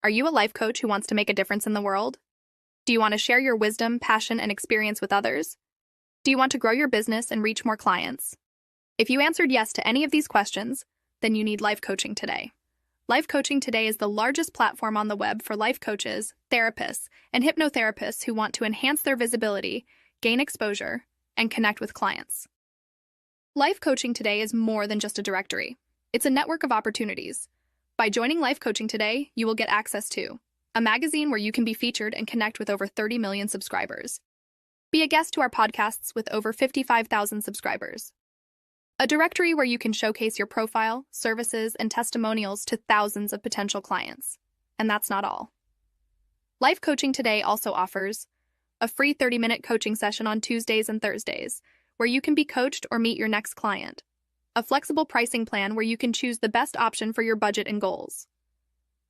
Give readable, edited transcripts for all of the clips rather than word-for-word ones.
Are you a life coach who wants to make a difference in the world? Do you want to share your wisdom, passion, and experience with others? Do you want to grow your business and reach more clients? If you answered yes to any of these questions, then you need Life Coaching Today. Life Coaching Today is the largest platform on the web for life coaches, therapists, and hypnotherapists who want to enhance their visibility, gain exposure, and connect with clients. Life Coaching Today is more than just a directory. It's a network of opportunities. By joining Life Coaching Today, you will get access to a magazine where you can be featured and connect with over 30 million subscribers. Be a guest to our podcasts with over 55,000 subscribers. A directory where you can showcase your profile, services, and testimonials to thousands of potential clients. And that's not all. Life Coaching Today also offers a free 30-minute coaching session on Tuesdays and Thursdays, where you can be coached or meet your next client. A flexible pricing plan where you can choose the best option for your budget and goals.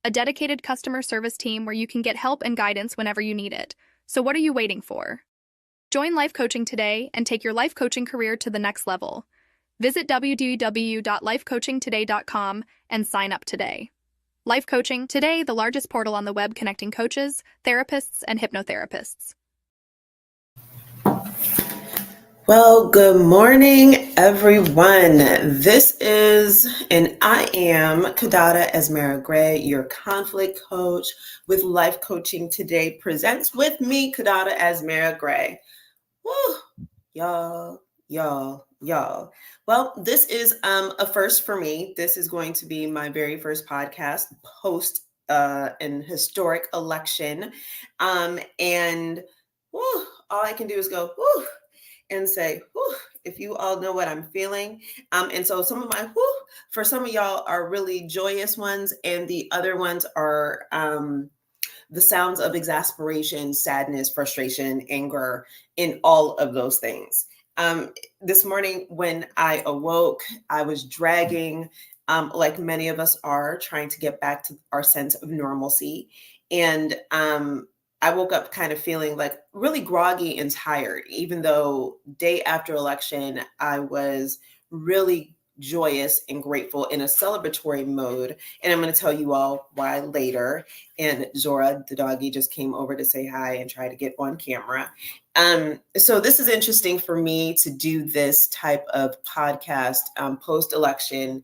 A dedicated customer service team where you can get help and guidance whenever you need it. So what are you waiting for? Join Life Coaching Today and take your life coaching career to the next level. Visit www.lifecoachingtoday.com and sign up today. Life Coaching Today, the largest portal on the web connecting coaches, therapists, and hypnotherapists. Well, good morning, everyone. This is, and I am Kiddada Asmara Grey, your conflict coach with Life Coaching Today presents with me, Kiddada Asmara Grey. Woo, y'all. Well, this is a first for me. This is going to be my very first podcast post an historic election. And woo, all I can do is go, woo, and say, whew, if you all know what I'm feeling. And so some of my whew, for some of y'all are really joyous ones, and the other ones are the sounds of exasperation, sadness, frustration, anger, and all of those things. This morning when I awoke, I was dragging, like many of us are, trying to get back to our sense of normalcy. And I woke up kind of feeling like really groggy and tired, even though day after election, I was really joyous and grateful in a celebratory mode. And I'm going to tell you all why later. And Zora, the doggy, just came over to say hi and try to get on camera. So this is interesting for me to do this type of podcast post-election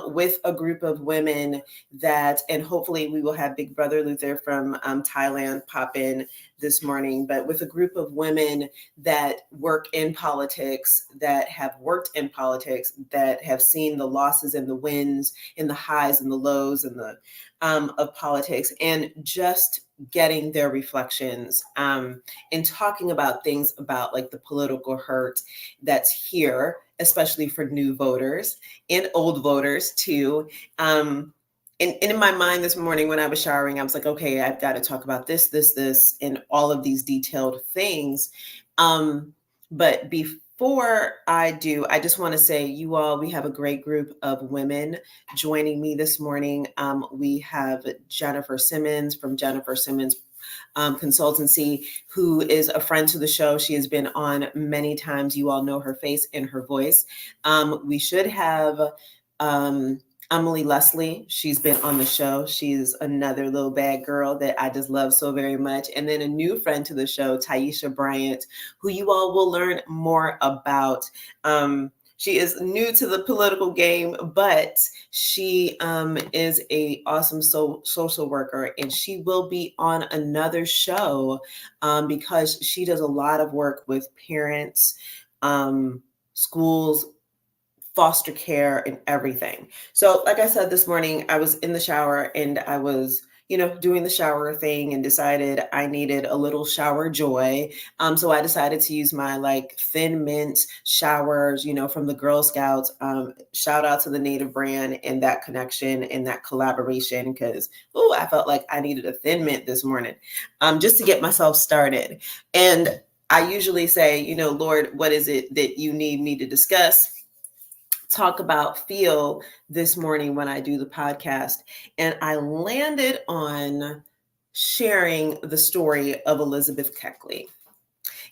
with a group of women that, and hopefully we will have Big Brother Luther from Thailand pop in this morning, but with a group of women that work in politics, that have worked in politics, that have seen the losses and the wins and the highs and the lows and the of politics, and just getting their reflections and talking about things about like the political hurt that's here, especially for new voters and old voters too. And in my mind this morning when I was showering, I was like, okay, I've got to talk about this, and all of these detailed things. But before I do, I just want to say, you all, we have a great group of women joining me this morning. We have Jennifer Simmons from Jennifer Simmons Consultancy, who is a friend to the show. She has been on many times. You all know her face and her voice. We should have Emily Leslie. She's been on the show. She's another little bad girl that I just love so very much. And then a new friend to the show, Taisha Bryant, who you all will learn more about. She is new to the political game, but she is a awesome social worker, and she will be on another show because she does a lot of work with parents, schools, foster care, and everything. So like I said, this morning I was in the shower and I was, doing the shower thing and decided I needed a little shower joy. So I decided to use my like Thin Mint showers, from the Girl Scouts. Shout out to the Native brand and that connection and that collaboration, because I felt like I needed a Thin Mint this morning just to get myself started. And I usually say, Lord, what is it that you need me to discuss, talk about, feel this morning when I do the podcast? And I landed on sharing the story of Elizabeth Keckley.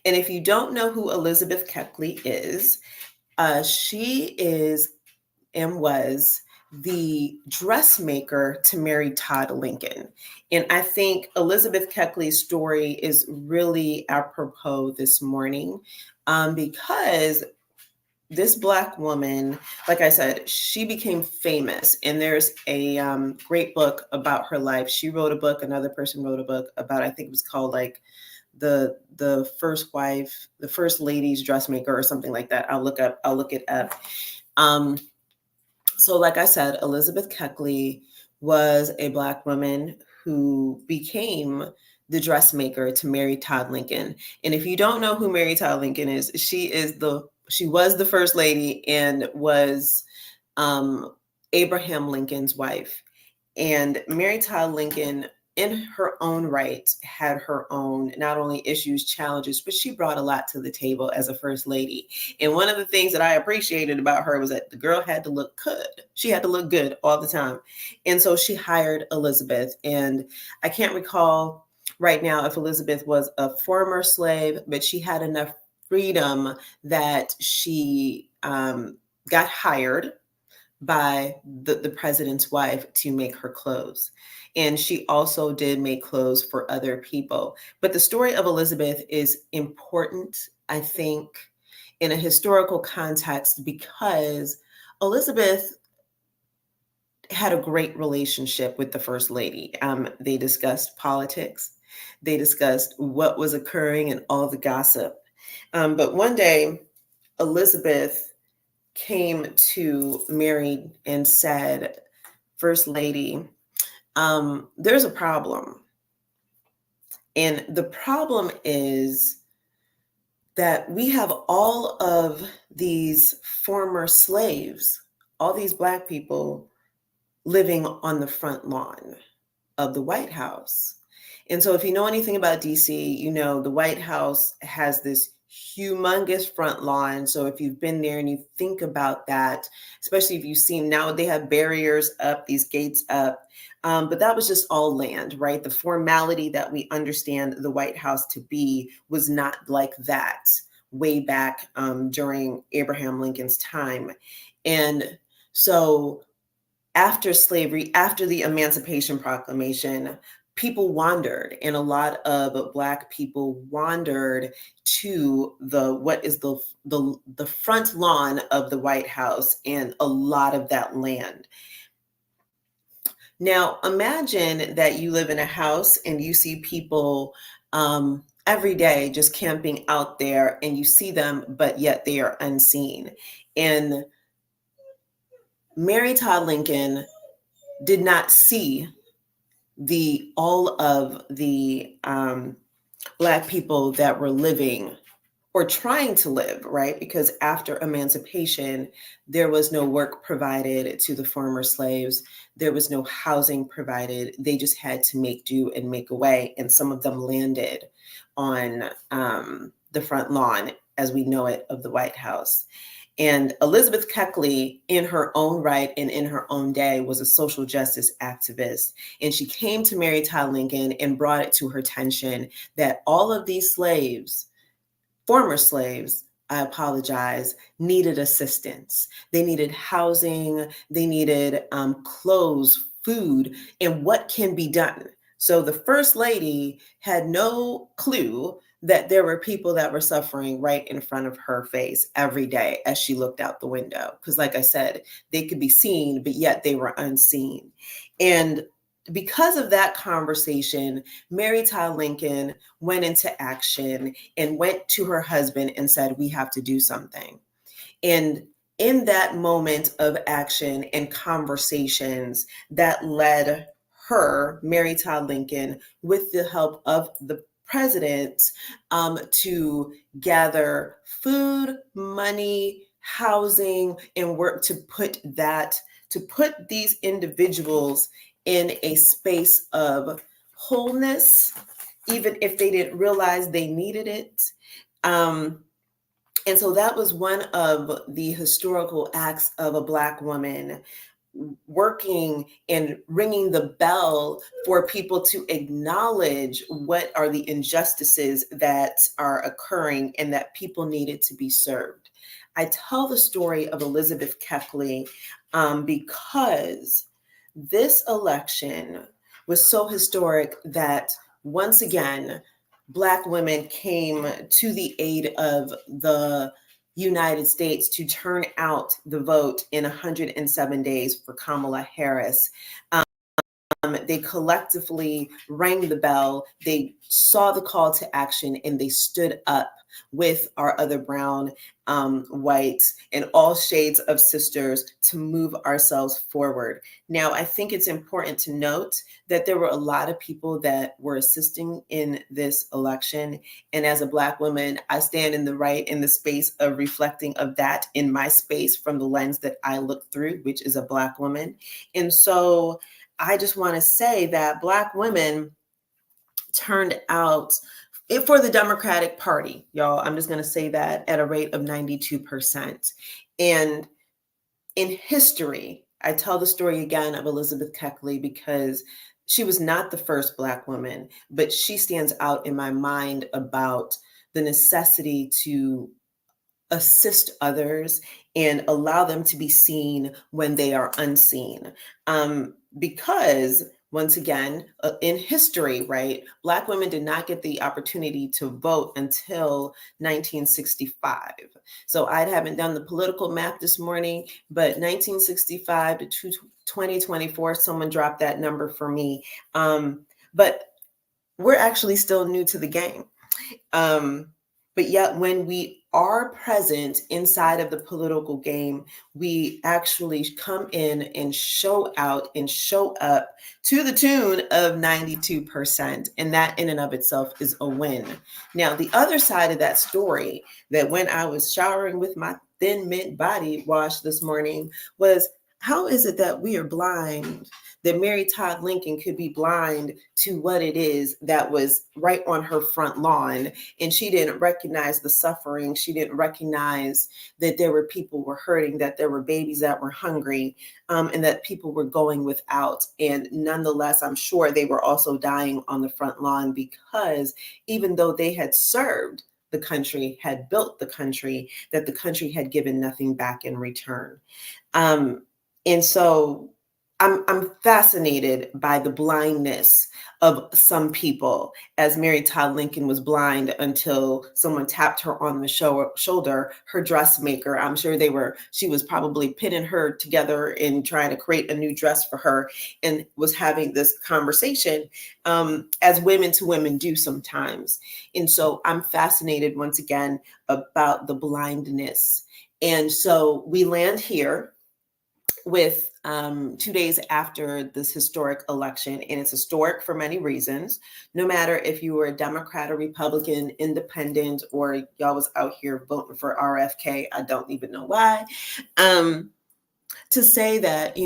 And if you don't know who Elizabeth Keckley is, she is and was the dressmaker to marry Todd Lincoln. And I think Elizabeth Keckley's story is really apropos this morning, because this Black woman, like I said, she became famous. And there's a great book about her life. She wrote a book, another person wrote a book about, I think it was called like the first wife, the first lady's dressmaker or something like that. I'll look it up. So like I said, Elizabeth Keckley was a Black woman who became the dressmaker to Mary Todd Lincoln. And if you don't know who Mary Todd Lincoln is, she was the first lady and was Abraham Lincoln's wife. And Mary Todd Lincoln, in her own right, had her own not only issues, challenges, but she brought a lot to the table as a first lady. And one of the things that I appreciated about her was that the girl had to look good. She had to look good all the time. And so she hired Elizabeth. And I can't recall right now if Elizabeth was a former slave, but she had enough freedom that she got hired by the president's wife to make her clothes. And she also did make clothes for other people. But the story of Elizabeth is important, I think, in a historical context, because Elizabeth had a great relationship with the First Lady. They discussed politics. They discussed what was occurring and all the gossip. But one day, Elizabeth came to Mary and said, First Lady, there's a problem. And the problem is that we have all of these former slaves, all these Black people living on the front lawn of the White House. And so if you know anything about DC, you know the White House has this humongous front lawn. So if you've been there and you think about that, especially if you've seen now they have barriers up, these gates up, but that was just all land, right? The formality that we understand the White House to be was not like that way back during Abraham Lincoln's time. And so after slavery, after the Emancipation Proclamation, people wandered, and a lot of Black people wandered to the front lawn of the White House and a lot of that land. Now, imagine that you live in a house and you see people every day just camping out there, and you see them, but yet they are unseen. And Mary Todd Lincoln did not see all of the Black people that were living or trying to live, right? Because after emancipation, there was no work provided to the former slaves. There was no housing provided. They just had to make do and make a way. And some of them landed on the front lawn, as we know it, of the White House. And Elizabeth Keckley, in her own right and in her own day, was a social justice activist. And she came to Mary Todd Lincoln and brought it to her attention that all of these slaves, former slaves, I apologize, needed assistance. They needed housing, they needed clothes, food, and what can be done. So the First Lady had no clue that there were people that were suffering right in front of her face every day as she looked out the window. Because like I said, they could be seen, but yet they were unseen. And because of that conversation, Mary Todd Lincoln went into action and went to her husband and said, we have to do something. And in that moment of action and conversations, that led her, Mary Todd Lincoln, with the help of the president, to gather food, money, housing, and work to put these individuals in a space of wholeness, even if they didn't realize they needed it. And so that was one of the historical acts of a Black woman working and ringing the bell for people to acknowledge what are the injustices that are occurring and that people needed to be served. I tell the story of Elizabeth Keckley because this election was so historic that once again, Black women came to the aid of the United States to turn out the vote in 107 days for Kamala Harris. They collectively rang the bell, they saw the call to action, and they stood up with our other brown, white, and all shades of sisters to move ourselves forward. Now, I think it's important to note that there were a lot of people that were assisting in this election. And as a Black woman, I stand in the space of reflecting of that in my space from the lens that I look through, which is a Black woman. And so I just want to say that Black women turned out for the Democratic Party, y'all. I'm just going to say that at a rate of 92%. And in history, I tell the story again of Elizabeth Keckley because she was not the first Black woman, but she stands out in my mind about the necessity to assist others and allow them to be seen when they are unseen. Because once again, in history, right, Black women did not get the opportunity to vote until 1965. So I haven't done the political math this morning, but 1965 to 2024, someone dropped that number for me. But we're actually still new to the game. But yet when we are present inside of the political game, we actually come in and show out and show up to the tune of 92%. And that in and of itself is a win. Now, the other side of that story, that when I was showering with my thin mint body wash this morning, was how is it that we are blind, that Mary Todd Lincoln could be blind to what it is that was right on her front lawn, and she didn't recognize the suffering. She didn't recognize that there were people who were hurting, that there were babies that were hungry, and that people were going without. And nonetheless, I'm sure they were also dying on the front lawn, because even though they had served the country, had built the country, that the country had given nothing back in return. And so I'm fascinated by the blindness of some people, as Mary Todd Lincoln was blind until someone tapped her on the shoulder, her dressmaker. I'm sure she was probably pinning her together and trying to create a new dress for her, and was having this conversation, as women to women do sometimes. And so I'm fascinated once again about the blindness. And so we land here with 2 days after this historic election, and it's historic for many reasons. No matter if you were a Democrat or Republican, independent, or y'all was out here voting for RFK, I don't even know why. To say that,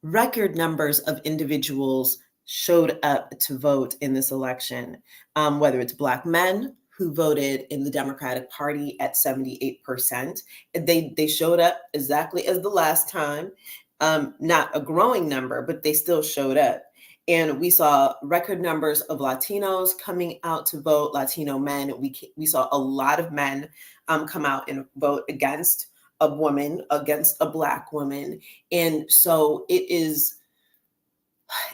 record numbers of individuals showed up to vote in this election, whether it's Black men who voted in the Democratic Party at 78%. They showed up exactly as the last time, not a growing number, but they still showed up. And we saw record numbers of Latinos coming out to vote, Latino men. We saw a lot of men come out and vote against a woman, against a Black woman. And so it's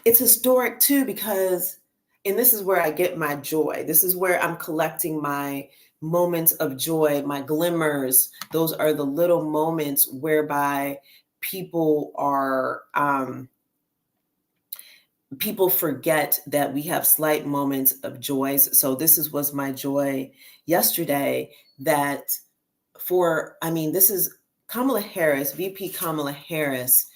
historic too, because, and this is where I get my joy. This is where I'm collecting my moments of joy, my glimmers. Those are the little moments whereby people forget that we have slight moments of joys. So was my joy yesterday, that this is Kamala Harris, VP Kamala Harris,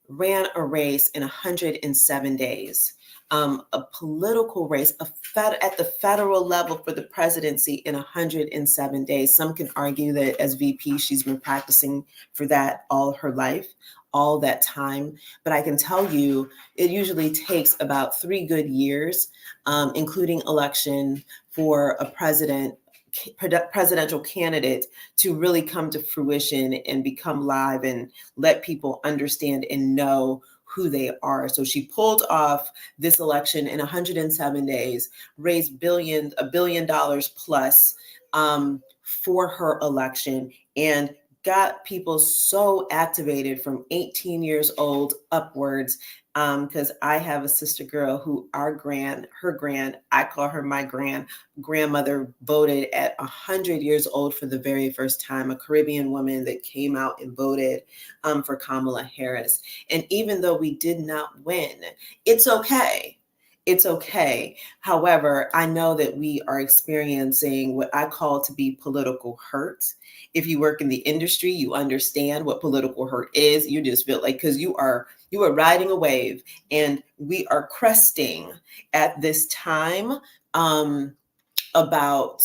ran a race in 107 days, a political race at the federal level for the presidency in 107 days. Some can argue that as VP, she's been practicing for that all her life, all that time. But I can tell you, it usually takes about 3 good years, including election, for a presidential candidate to really come to fruition and become live and let people understand and know who they are. So she pulled off this election in 107 days, raised $1 billion plus for her election, and got people so activated from 18 years old upwards. Because I have a sister girl who I call her my grandmother, voted at 100 years old for the very first time, a Caribbean woman that came out and voted for Kamala Harris. And even though we did not win, it's okay. It's okay. However, I know that we are experiencing what I call to be political hurt. If you work in the industry, you understand what political hurt is. You just feel like, because you are riding a wave, and we are cresting at this time, about,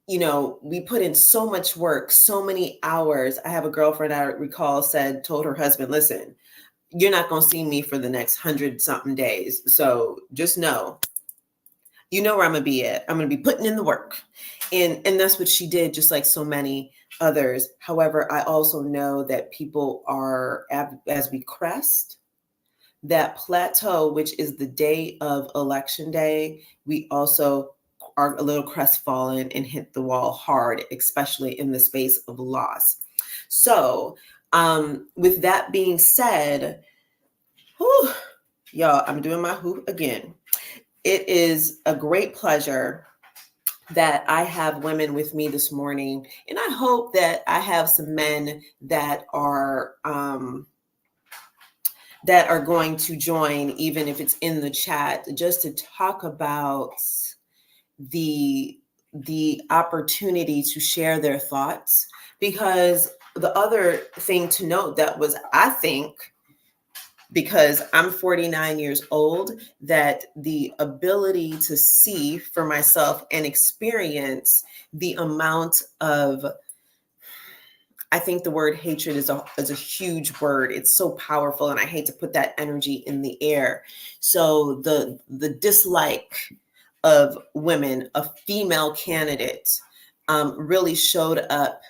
we put in so much work, so many hours. I have a girlfriend I recall told her husband, listen, you're not going to see me for the next 100-something days. So just know, where I'm going to be at. I'm going to be putting in the work. And that's what she did, just like so many others. However, I also know that people are, as we crest that plateau, which is the day of election day, we also are a little crestfallen and hit the wall hard, especially in the space of loss. So, with that being said, y'all, I'm doing my who again. It is a great pleasure that I have women with me this morning, and I hope that I have some men that are going to join, even if it's in the chat, just to talk about the opportunity to share their thoughts. Because the other thing to note that was, I think, because I'm 49 years old, that the ability to see for myself and experience the amount of, I think the word hatred is a huge word. It's so powerful, and I hate to put that energy in the air. So the dislike of women, a female candidate, really showed up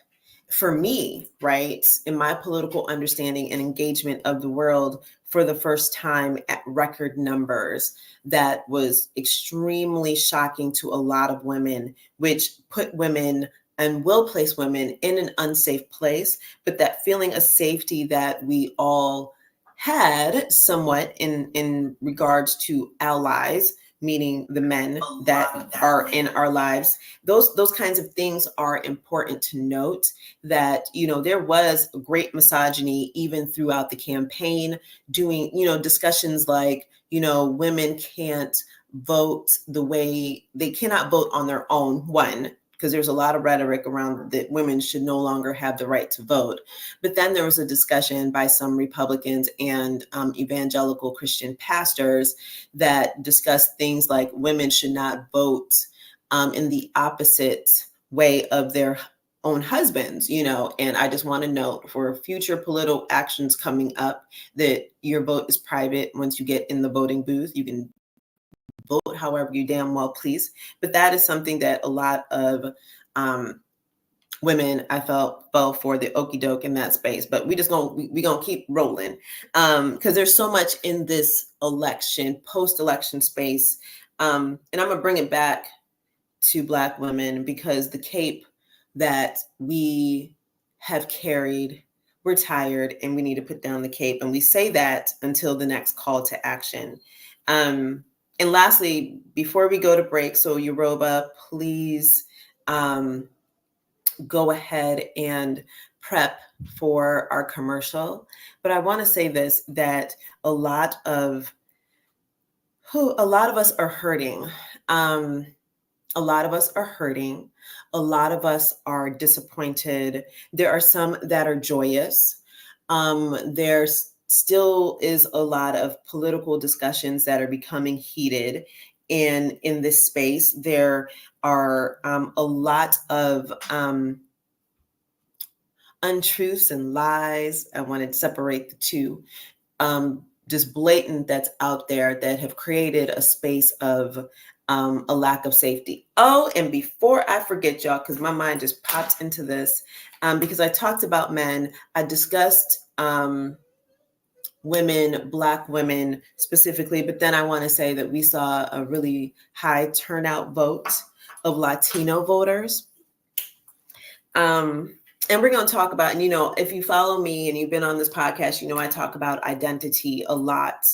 for me, right, in my political understanding and engagement of the world for the first time at record numbers. That was extremely shocking to a lot of women, which put women and will place women in an unsafe place. But that feeling of safety that we all had somewhat in regards to allies, meaning the men that are in our lives, those kinds of things are important to note. That, there was great misogyny even throughout the campaign, doing, discussions like, women can't vote they cannot vote on their own, because there's a lot of rhetoric around that women should no longer have the right to vote. But then there was a discussion by some Republicans and evangelical Christian pastors that discussed things like women should not vote in the opposite way of their own husbands, and I just want to note, for future political actions coming up, that your vote is private. Once you get in the voting booth, you can vote however you damn well please. But that is something that a lot of women, I felt, fell for the okie doke in that space. But we gonna keep rolling, because there's so much in this post-election space, and I'm gonna bring it back to Black women, because the cape that we have carried, we're tired, and we need to put down the cape. And we say that until the next call to action. And lastly, before we go to break, so Yoruba, please go ahead and prep for our commercial. But I want to say this, that a lot of us are hurting. A lot of us are hurting. A lot of us are disappointed. There are some that are joyous. There still is a lot of political discussions that are becoming heated in this space. There are a lot of untruths and lies. I want to separate the two. Just blatant, that's out there, that have created a space of a lack of safety. Oh, and before I forget, y'all, because my mind just popped into this, because I talked about men, I discussed women, Black women specifically, but then I want to say that we saw a really high turnout vote of Latino voters. And we're going to talk about, and if you follow me and you've been on this podcast, I talk about identity a lot.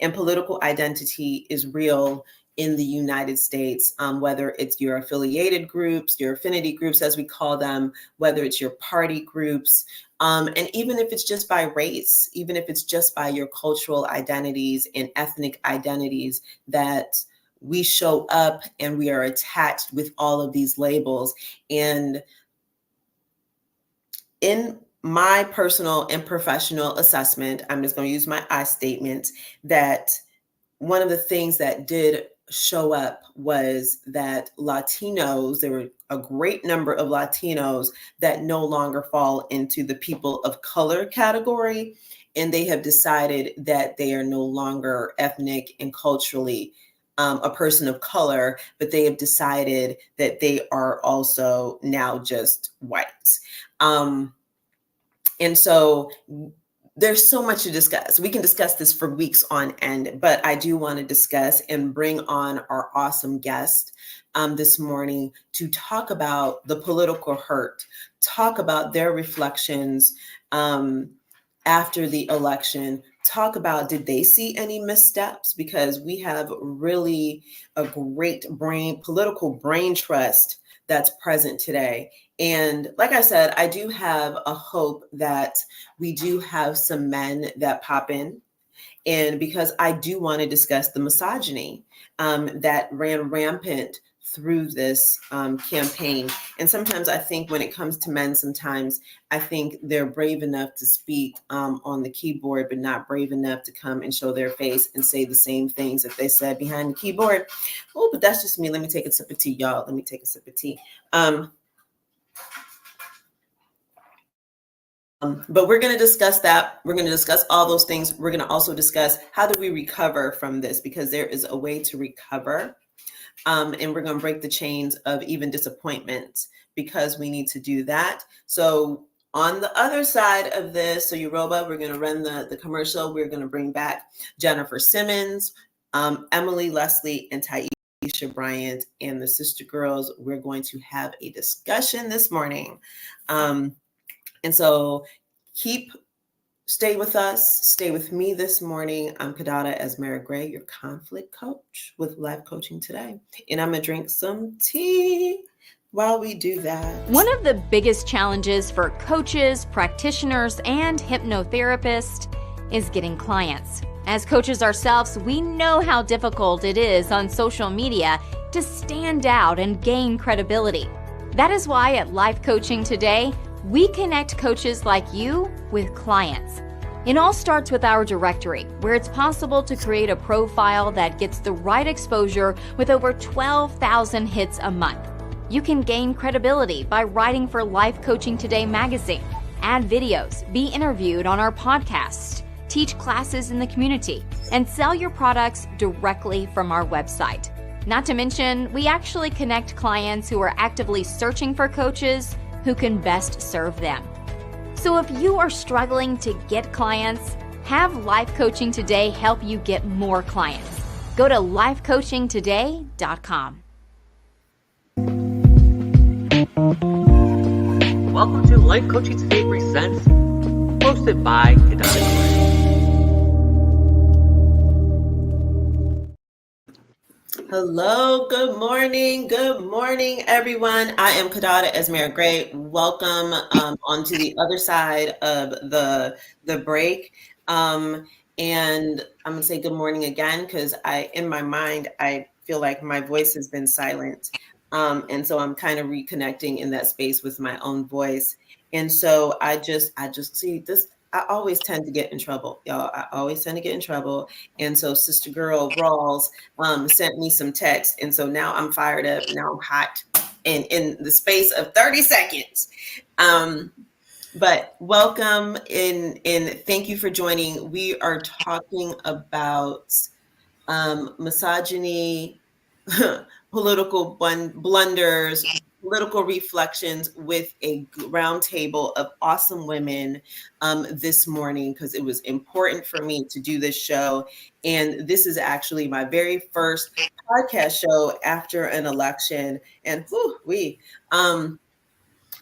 And political identity is real in the United States, whether it's your affiliated groups, your affinity groups, as we call them, whether it's your party groups, and even if it's just by race, even if it's just by your cultural identities and ethnic identities, that we show up and we are attached with all of these labels. And in my personal and professional assessment, I'm just going to use my I statement, that one of the things that did show up was that Latinos, there were a great number of Latinos that no longer fall into the people of color category. And they have decided that they are no longer ethnic and culturally a person of color, but they have decided that they are also now just white. And so there's so much to discuss. We can discuss this for weeks on end, but I do want to discuss and bring on our awesome guest this morning to talk about the political hurt, talk about their reflections after the election, talk about, did they see any missteps? Because we have really a great political brain trust that's present today. And like I said, I do have a hope that we do have some men that pop in. And because I do want to discuss the misogyny that ran rampant through this campaign. And sometimes I think when it comes to men, sometimes I think they're brave enough to speak on the keyboard, but not brave enough to come and show their face and say the same things that they said behind the keyboard. Oh, but that's just me. Let me take a sip of tea, y'all. Let me take a sip of tea. But we're going to discuss that. We're going to discuss all those things. We're going to also discuss how do we recover from this, because there is a way to recover. And we're going to break the chains of even disappointment, because we need to do that. So on the other side of this, so Yoruba, we're going to run the commercial. We're going to bring back Jennifer Simmons, Emily Leslie, and Taisha Bryant, and the Sister Girls. We're going to have a discussion this morning. And so stay with us, stay with me this morning. I'm Kiddada Asmara Grey, your conflict coach with Life Coaching Today. And I'm gonna drink some tea while we do that. One of the biggest challenges for coaches, practitioners, and hypnotherapists is getting clients. As coaches ourselves, we know how difficult it is on social media to stand out and gain credibility. That is why at Life Coaching Today, we connect coaches like you with clients. It all starts with our directory, where it's possible to create a profile that gets the right exposure with over 12,000 hits a month. You can gain credibility by writing for Life Coaching Today magazine, add videos, be interviewed on our podcast, teach classes in the community, and sell your products directly from our website. Not to mention, we actually connect clients who are actively searching for coaches who can best serve them. So if you are struggling to get clients, have Life Coaching Today help you get more clients. Go to lifecoachingtoday.com. Welcome to Life Coaching Today Presents, hosted by Kiddada Asmara. Hello, good morning, everyone. I am Kiddada Asmara Grey. Welcome onto the other side of the break. And I'm gonna say good morning again, because in my mind, I feel like my voice has been silent. And so I'm kind of reconnecting in that space with my own voice. And so I just see this. I always tend to get in trouble, y'all. I always tend to get in trouble. And so Sister Girl Rawls sent me some text. And so now I'm fired up. Now I'm hot in the space of 30 seconds. But welcome and thank you for joining. We are talking about misogyny, political blunders, political reflections with a roundtable of awesome women this morning, because it was important for me to do this show. And this is actually my very first podcast show after an election. And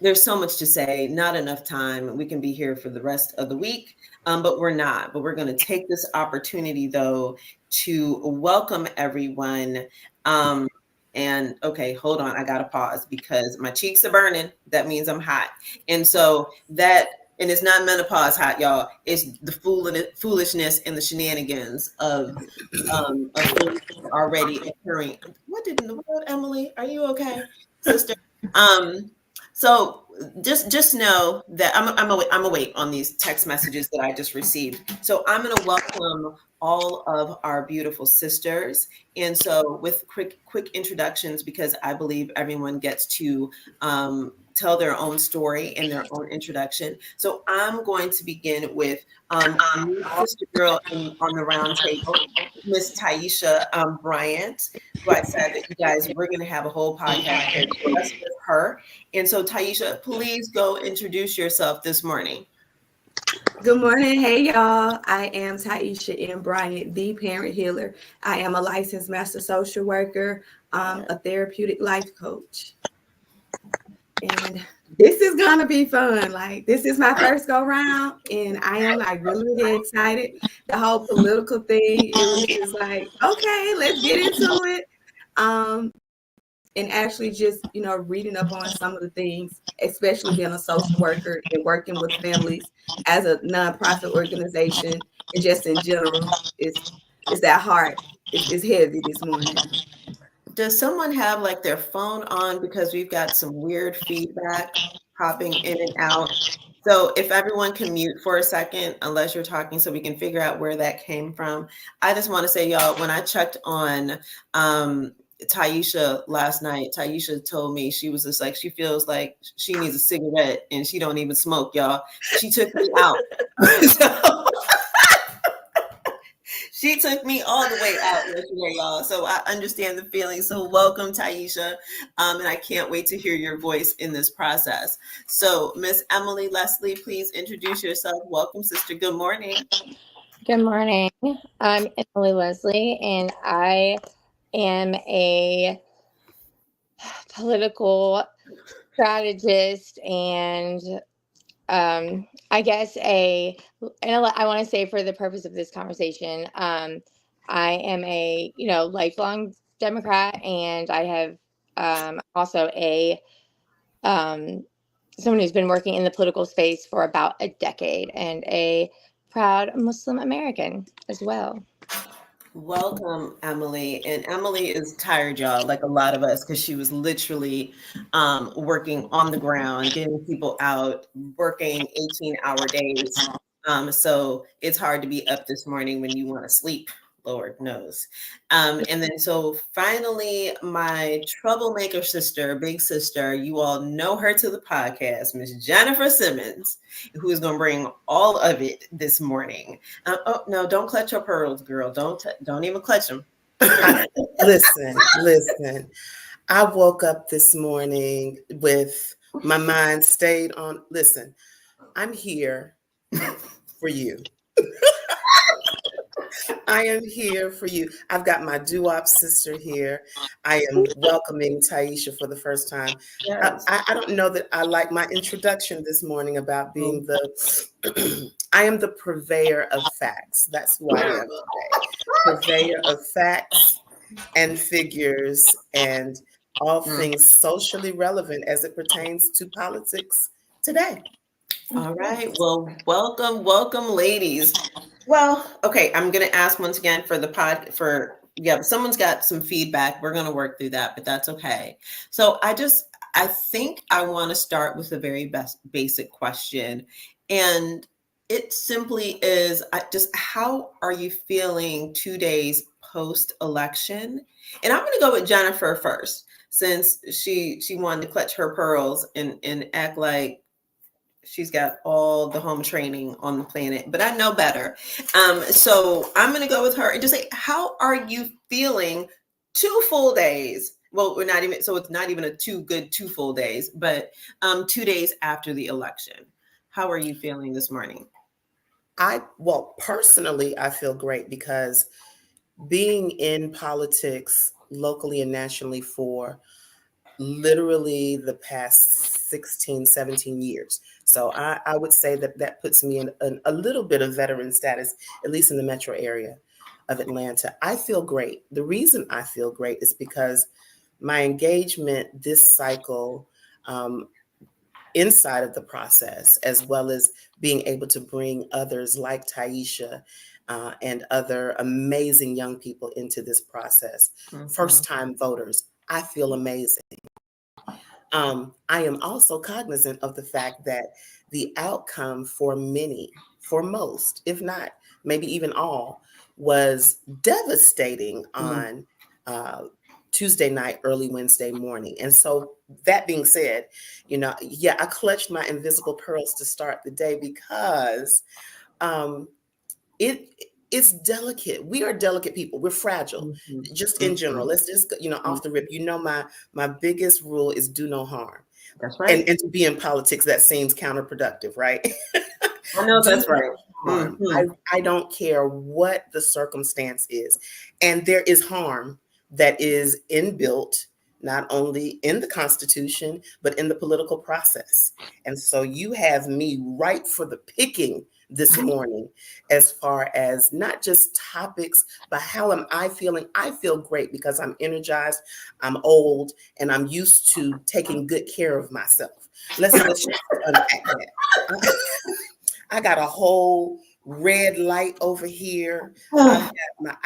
There's so much to say, not enough time. We can be here for the rest of the week, but we're not. But we're going to take this opportunity, though, to welcome everyone. And okay, hold on. I got to pause because my cheeks are burning. That means I'm hot. And so and it's not menopause hot, y'all. It's the foolishness and the shenanigans of things already occurring. What did in the world, Emily? Are you okay, sister? So just know that I'm awake on these text messages that I just received. So I'm going to welcome all of our beautiful sisters. And so with quick introductions, because I believe everyone gets to tell their own story and their own introduction. So I'm going to begin with sister girl on the round table, Miss Taisha Bryant, who I said that you guys, we're going to have a whole podcast just with her. And so Taisha, please go introduce yourself this morning. Good morning. Hey, y'all. I am Taisha M. Bryant, the parent healer. I am a licensed master social worker, a therapeutic life coach. And this is going to be fun. Like, this is my first go round, and I am like really excited. The whole political thing, it was just like, okay, let's get into it. And actually just, reading up on some of the things, especially being a social worker and working with families as a nonprofit organization, and just in general, it's that heart. It's heavy this morning. Does someone have like their phone on, because we've got some weird feedback popping in and out? So if everyone can mute for a second, unless you're talking, so we can figure out where that came from. I just want to say, y'all, when I checked on Taisha last night, Taisha told me she was just like, she feels like she needs a cigarette and she don't even smoke, y'all. She took me out. She took me all the way out yesterday, y'all. So I understand the feeling. So welcome, Taisha. And I can't wait to hear your voice in this process. So Miss Emily Leslie, please introduce yourself. Welcome, sister. Good morning. Good morning. I'm Emily Leslie, and I am a political strategist and I guess and I want to say, for the purpose of this conversation, I am a lifelong Democrat, and I have also someone who's been working in the political space for about a decade, and a proud Muslim American as well. Welcome, Emily. And Emily is tired, y'all, like a lot of us, because she was literally working on the ground, getting people out, working 18-hour days. So it's hard to be up this morning when you want to sleep. Lord knows. And then so finally, my troublemaker sister, big sister, you all know her to the podcast, Miss Jennifer Simmons, who is going to bring all of it this morning. Oh no, don't clutch your pearls, girl. Don't even clutch them. Listen. I woke up this morning with my mind stayed on, listen, I'm here for you. I am here for you. I've got my doo-wop sister here. I am welcoming Taisha for the first time. Yes. I don't know that I like my introduction this morning about being I am the purveyor of facts. That's who I am today. Purveyor of facts and figures and all things socially relevant as it pertains to politics today. All right. Well, welcome, ladies. Well, okay, I'm going to ask once again for the someone's got some feedback. We're going to work through that, but that's okay. So I think I want to start with the very basic question. And it simply is just, how are you feeling 2 days post-election? And I'm going to go with Jennifer first, since she wanted to clutch her pearls and act like she's got all the home training on the planet, but I know better. So I'm going to go with her and just say, how are you feeling 2 full days? Well, it's not even 2 full days, but 2 days after the election. How are you feeling this morning? Personally, I feel great, because being in politics locally and nationally for literally the past 16, 17 years. So I would say that puts me in a little bit of veteran status, at least in the metro area of Atlanta. I feel great. The reason I feel great is because my engagement this cycle, inside of the process, as well as being able to bring others like Taisha and other amazing young people into this process, first-time voters, I feel amazing. I am also cognizant of the fact that the outcome for many, for most, if not maybe even all, was devastating on Tuesday night, early Wednesday morning. And so that being said, yeah, I clutched my invisible pearls to start the day because it's delicate. We are delicate people. We're fragile, just in general. Let's just, off the rip, my biggest rule is do no harm. That's right. And to be in politics, that seems counterproductive, right? I know that's right. Harm. I don't care what the circumstance is. And there is harm that is inbuilt, not only in the Constitution, but in the political process. And so you have me right for the picking this morning, as far as not just topics, but how am I feeling? I feel great because I'm energized, I'm old, and I'm used to taking good care of myself. Let's just unpack that. I got a whole red light over here. I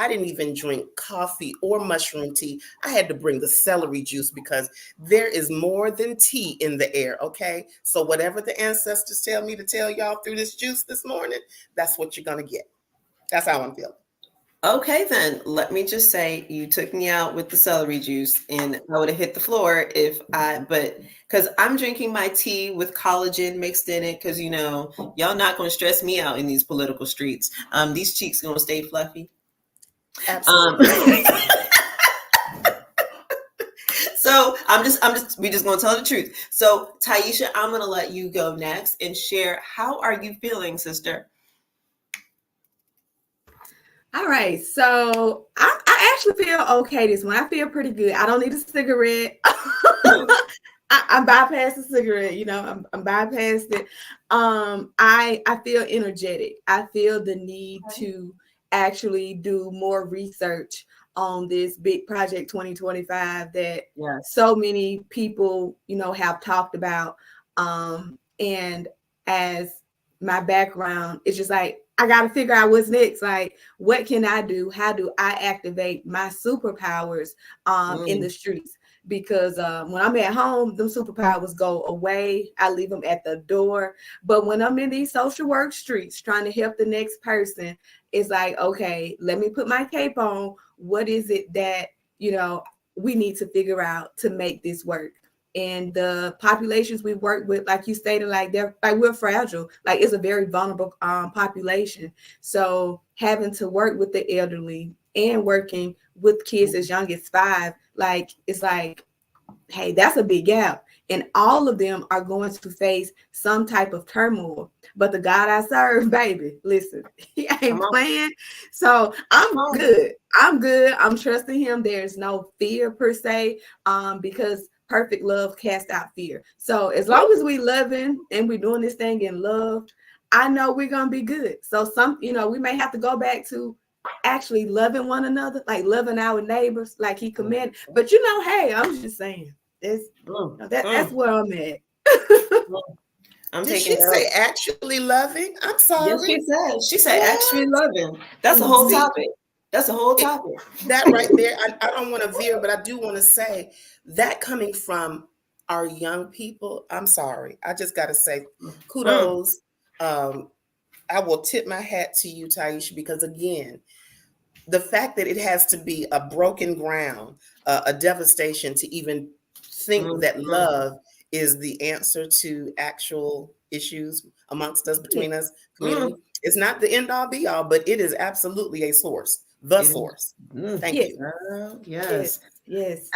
didn't even drink coffee or mushroom tea. I had to bring the celery juice because there is more than tea in the air, okay? So whatever the ancestors tell me to tell y'all through this juice this morning, that's what you're going to get. That's how I'm feeling. Okay, then let me just say you took me out with the celery juice and I would have hit the floor because I'm drinking my tea with collagen mixed in it because, y'all not going to stress me out in these political streets. These cheeks going to stay fluffy. Absolutely. So we just going to tell the truth. So Taisha, I'm going to let you go next and share. How are you feeling, sister? All right, so I actually feel okay this morning. I feel pretty good. I don't need a cigarette. I bypassed the cigarette, I'm bypassed it. I feel energetic. I feel the need to actually do more research on this big project 2025 that so many people, have talked about. And as my background, it's just like, I got to figure out what's next. Like, what can I do? How do I activate my superpowers in the streets? Because when I'm at home, them superpowers go away. I leave them at the door. But when I'm in these social work streets trying to help the next person, it's like, okay, let me put my cape on. What is it that, we need to figure out to make this work? And the populations we work with, like you stated, we're fragile. Like, it's a very vulnerable population. So having to work with the elderly and working with kids as young as 5, it's like, hey, that's a big gap. And all of them are going to face some type of turmoil. But the God I serve, baby, listen, he ain't playing. So I'm good. I'm trusting him. There's no fear per se, because perfect love casts out fear. So as long as we loving and we're doing this thing in love, I know we're going to be good. So we may have to go back to actually loving one another, like loving our neighbors, like he commanded. But hey, I'm just saying, that's where I'm at. Did she say actually loving? I'm sorry. Yes, she said actually loving. That's a whole topic. That's a whole topic. That right there, I don't want to veer, but I do want to say that coming from our young people, I'm sorry. I just got to say kudos. I will tip my hat to you, Taisha, because again, the fact that it has to be a broken ground, a devastation to even think that love is the answer to actual issues amongst us, between us, community. It's not the end all be all, but it is absolutely a source. The source. Thank you. Yes.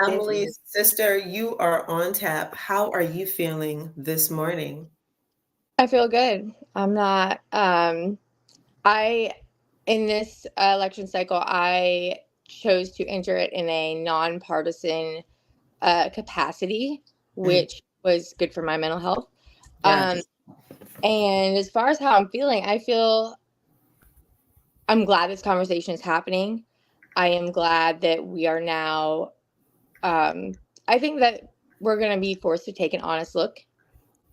Emily's sister, you are on tap. How are you feeling this morning? I feel good. I'm not, in this election cycle, I chose to enter it in a nonpartisan capacity, which was good for my mental health. Yes. And as far as how I'm feeling, I'm glad this conversation is happening. I am glad that we are now, I think that we're going to be forced to take an honest look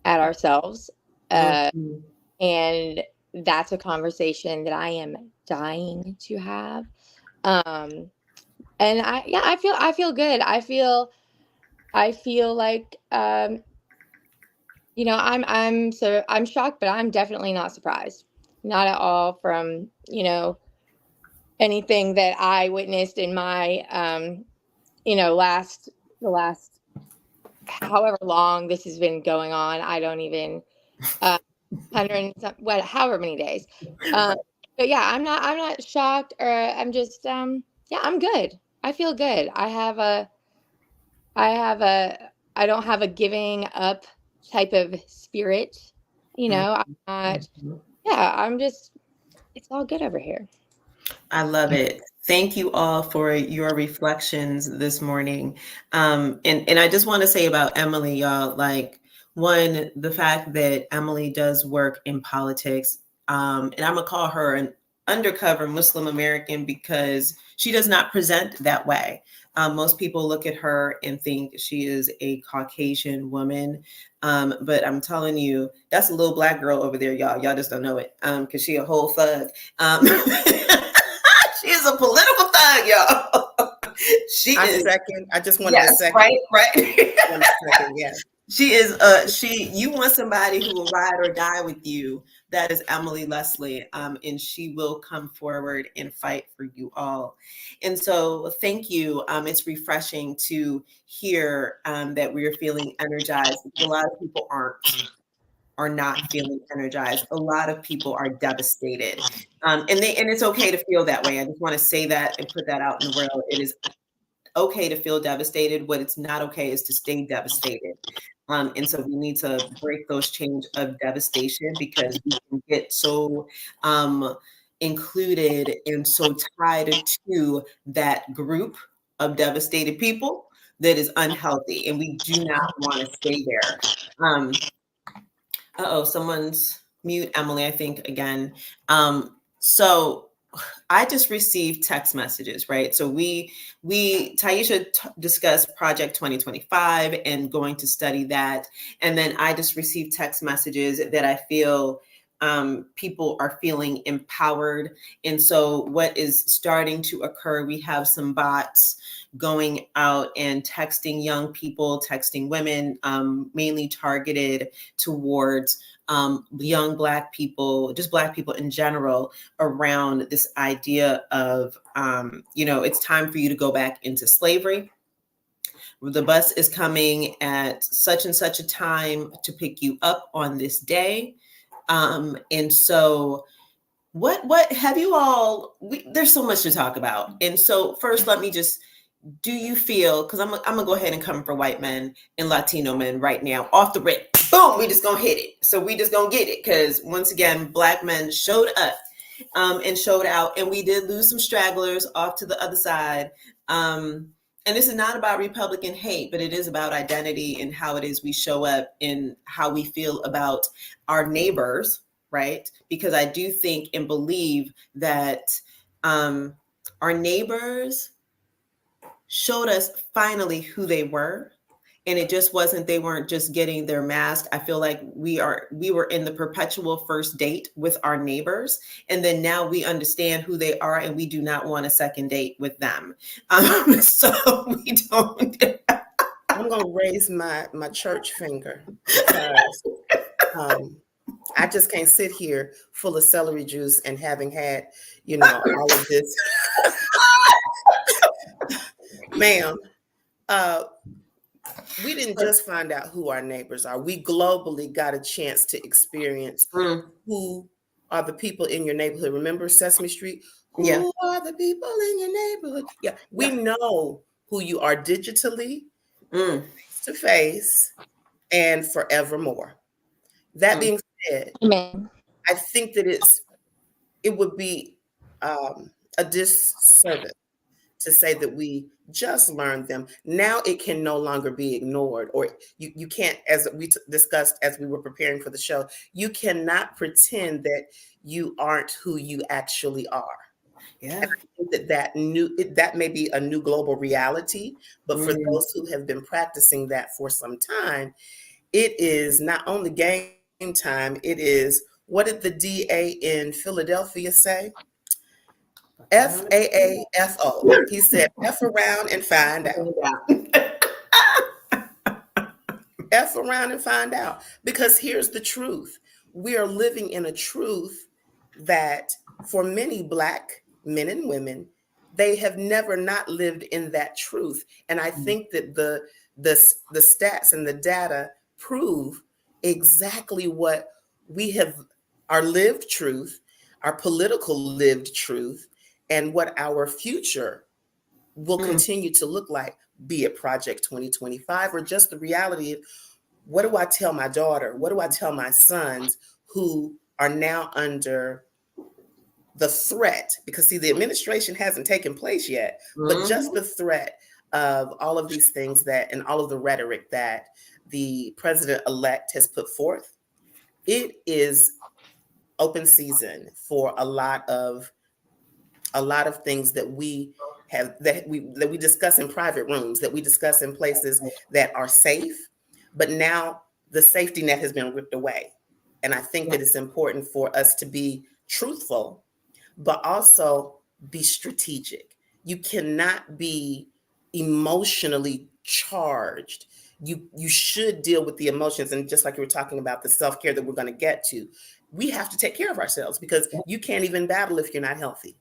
at ourselves. And that's a conversation that I am dying to have. And I feel good. I feel like, I'm shocked, but I'm definitely not surprised. Not at all from, anything that I witnessed in my, the last however long this has been going on. I don't even, however many days. But yeah, I'm not shocked, or I'm just, I'm good. I feel good. I don't have a giving up type of spirit. I'm not, it's all good over here. I love it. Thank you all for your reflections this morning. And I just want to say about Emily, y'all, like, one, the fact that Emily does work in politics, and I'm gonna call her an undercover Muslim American because she does not present that way. Most people look at her and think she is a Caucasian woman. But I'm telling you, that's a little Black girl over there, y'all. Y'all just don't know it, because she a whole thug. She is a political thug, y'all. I just wanted a second. Right. Yeah. She is you want somebody who will ride or die with you. That is Emily Leslie. And she will come forward and fight for you all. And so thank you. It's refreshing to hear that we are feeling energized. A lot of people are not feeling energized. A lot of people are devastated. And it's okay to feel that way. I just want to say that and put that out in the world. It is okay to feel devastated. What it's not okay is to stay devastated. And so we need to break those chains of devastation, because we can get so included and so tied to that group of devastated people that is unhealthy, and we do not want to stay there. Someone's mute Emily, I think, again. So I just received text messages, right? So Taisha discussed Project 2025 and going to study that. And then I just received text messages that I feel people are feeling empowered. And so what is starting to occur, we have some bots going out and texting young people, texting women, mainly targeted towards young Black people, just Black people in general, around this idea of, it's time for you to go back into slavery. The bus is coming at such and such a time to pick you up on this day. And so what have you all, there's so much to talk about. And so first, let me just, do you feel, because I'm gonna go ahead and come for white men and Latino men right now, off the rip, boom, we just gonna hit it. So we just gonna get it, because once again, Black men showed up and showed out, and we did lose some stragglers off to the other side. And this is not about Republican hate, but it is about identity and how it is we show up and how we feel about our neighbors, right? Because I do think and believe that our neighbors showed us finally who they were. And it just wasn't, they weren't just getting their mask. I feel like we were in the perpetual first date with our neighbors. And then now we understand who they are, and we do not want a second date with them. So we don't. I'm going to raise my church finger, because I just can't sit here full of celery juice and having had, all of this. Ma'am, we didn't just find out who our neighbors are. We globally got a chance to experience who are the people in your neighborhood. Remember Sesame Street? Who are the people in your neighborhood? Yeah, we know who you are digitally, face to face, and forevermore. That being said, Amen. I think that it would be a disservice to say that we just learned them. Now it can no longer be ignored, or you can't, as we discussed as we were preparing for the show, you cannot pretend that you aren't who you actually are. Yeah. And I think that may be a new global reality, but for those who have been practicing that for some time, it is not only game time, it is, what did the DA in Philadelphia say? FAAFO. He said, F around and find out. F around and find out. Because here's the truth. We are living in a truth that for many Black men and women, they have never not lived in that truth. And I think that the stats and the data prove exactly what we have, our lived truth, our political lived truth, and what our future will continue to look like, be it Project 2025 or just the reality of, what do I tell my daughter? What do I tell my sons who are now under the threat? Because see, the administration hasn't taken place yet, but just the threat of all of these things that, and all of the rhetoric that the president-elect has put forth, it is open season for a lot of things that we have, that we discuss in private rooms, that we discuss in places that are safe, but now the safety net has been ripped away. And I think that it's important for us to be truthful, but also be strategic. You cannot be emotionally charged. You should deal with the emotions. And just like you were talking about the self-care that we're going to get to, we have to take care of ourselves, because you can't even battle if you're not healthy.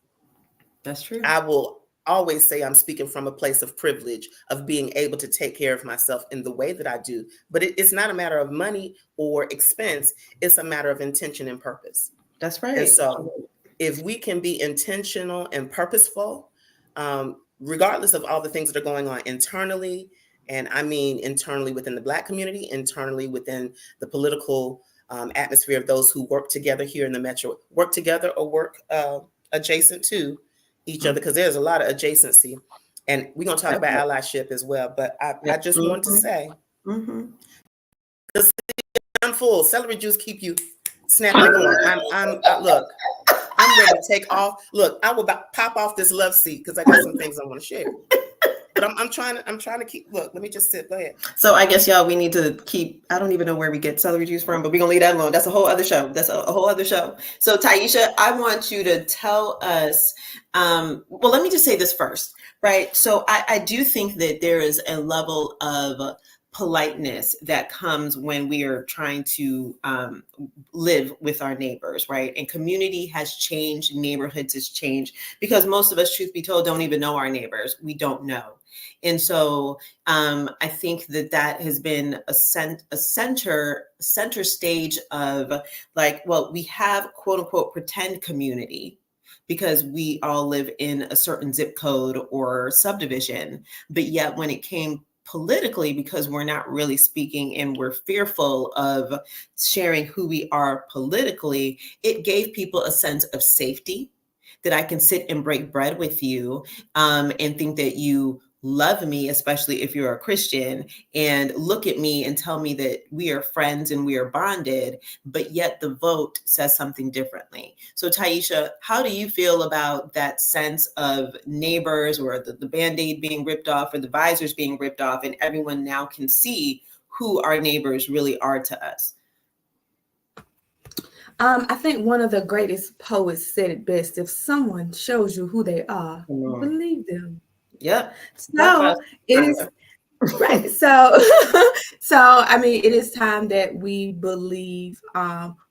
That's true. I will always say I'm speaking from a place of privilege of being able to take care of myself in the way that I do. But it's not a matter of money or expense. It's a matter of intention and purpose. That's right. And so if we can be intentional and purposeful, regardless of all the things that are going on internally, and I mean internally within the Black community, internally within the political atmosphere of those who work together here in the metro, work together or work adjacent to each other, because there's a lot of adjacency. And we're going to talk about allyship as well. But I just want to say, I'm full. Celery juice keep you snapping going. Look, I'm ready to take off. Look, I will pop off this love seat because I got some things I want to share. But I'm trying to keep, look, let me just sit. Go ahead. So I guess, y'all, we need to keep, I don't even know where we get celery juice from, but we're going to leave that alone. That's a whole other show. That's a whole other show. So Taisha, I want you to tell us, well, let me just say this first, right? So I do think that there is a level of politeness that comes when we are trying to live with our neighbors, right? And community has changed, neighborhoods has changed, because most of us, truth be told, don't even know our neighbors. We don't know. And so I think that has been a center stage of like, well, we have quote unquote pretend community because we all live in a certain zip code or subdivision. But yet when it came politically, because we're not really speaking and we're fearful of sharing who we are politically, it gave people a sense of safety, that I can sit and break bread with you and think that you love me, especially if you're a Christian, and look at me and tell me that we are friends and we are bonded, but yet the vote says something differently. So Taisha, how do you feel about that sense of neighbors, or the Band-Aid being ripped off, or the visors being ripped off, and everyone now can see who our neighbors really are to us? I think one of the greatest poets said it best: if someone shows you who they are, believe them. Yep. So it is right. So I mean, it is time that we believe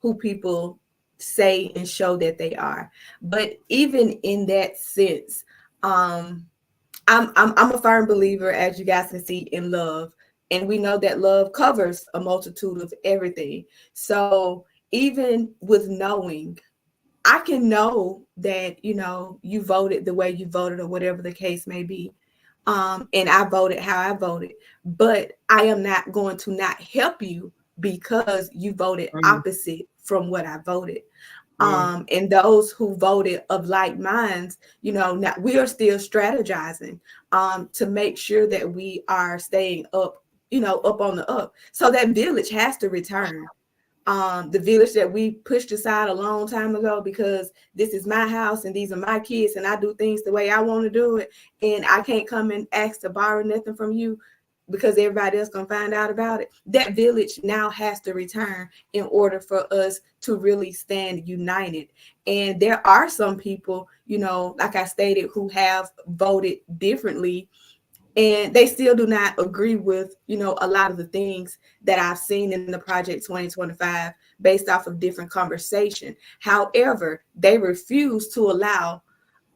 who people say and show that they are. But even in that sense, I'm a firm believer, as you guys can see, in love, and we know that love covers a multitude of everything. So even with knowing, I can know that, you voted the way you voted, or whatever the case may be. And I voted how I voted, but I am not going to not help you because you voted opposite from what I voted. And those who voted of like minds, now we are still strategizing to make sure that we are staying up, up on the up. So that village has to return. The village that we pushed aside a long time ago because this is my house and these are my kids and I do things the way I want to do it, and I can't come and ask to borrow nothing from you because everybody else gonna find out about it. That village now has to return in order for us to really stand united. And there are some people, like I stated, who have voted differently, and they still do not agree with, a lot of the things that I've seen in the Project 2025 based off of different conversation. However, they refuse to allow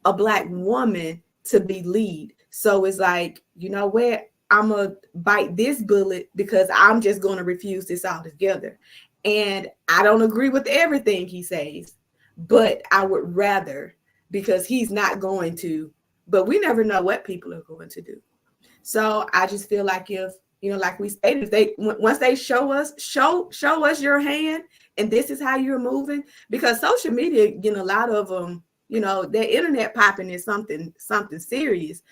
a Black woman to be lead. So it's like, you know what? I'm going to bite this bullet because I'm just going to refuse this altogether. And I don't agree with everything he says, but I would rather, because he's not going to, but we never know what people are going to do. So I just feel like if, like we stated, if they once they show us your hand and this is how you're moving, because social media, a lot of them, their internet popping is something serious.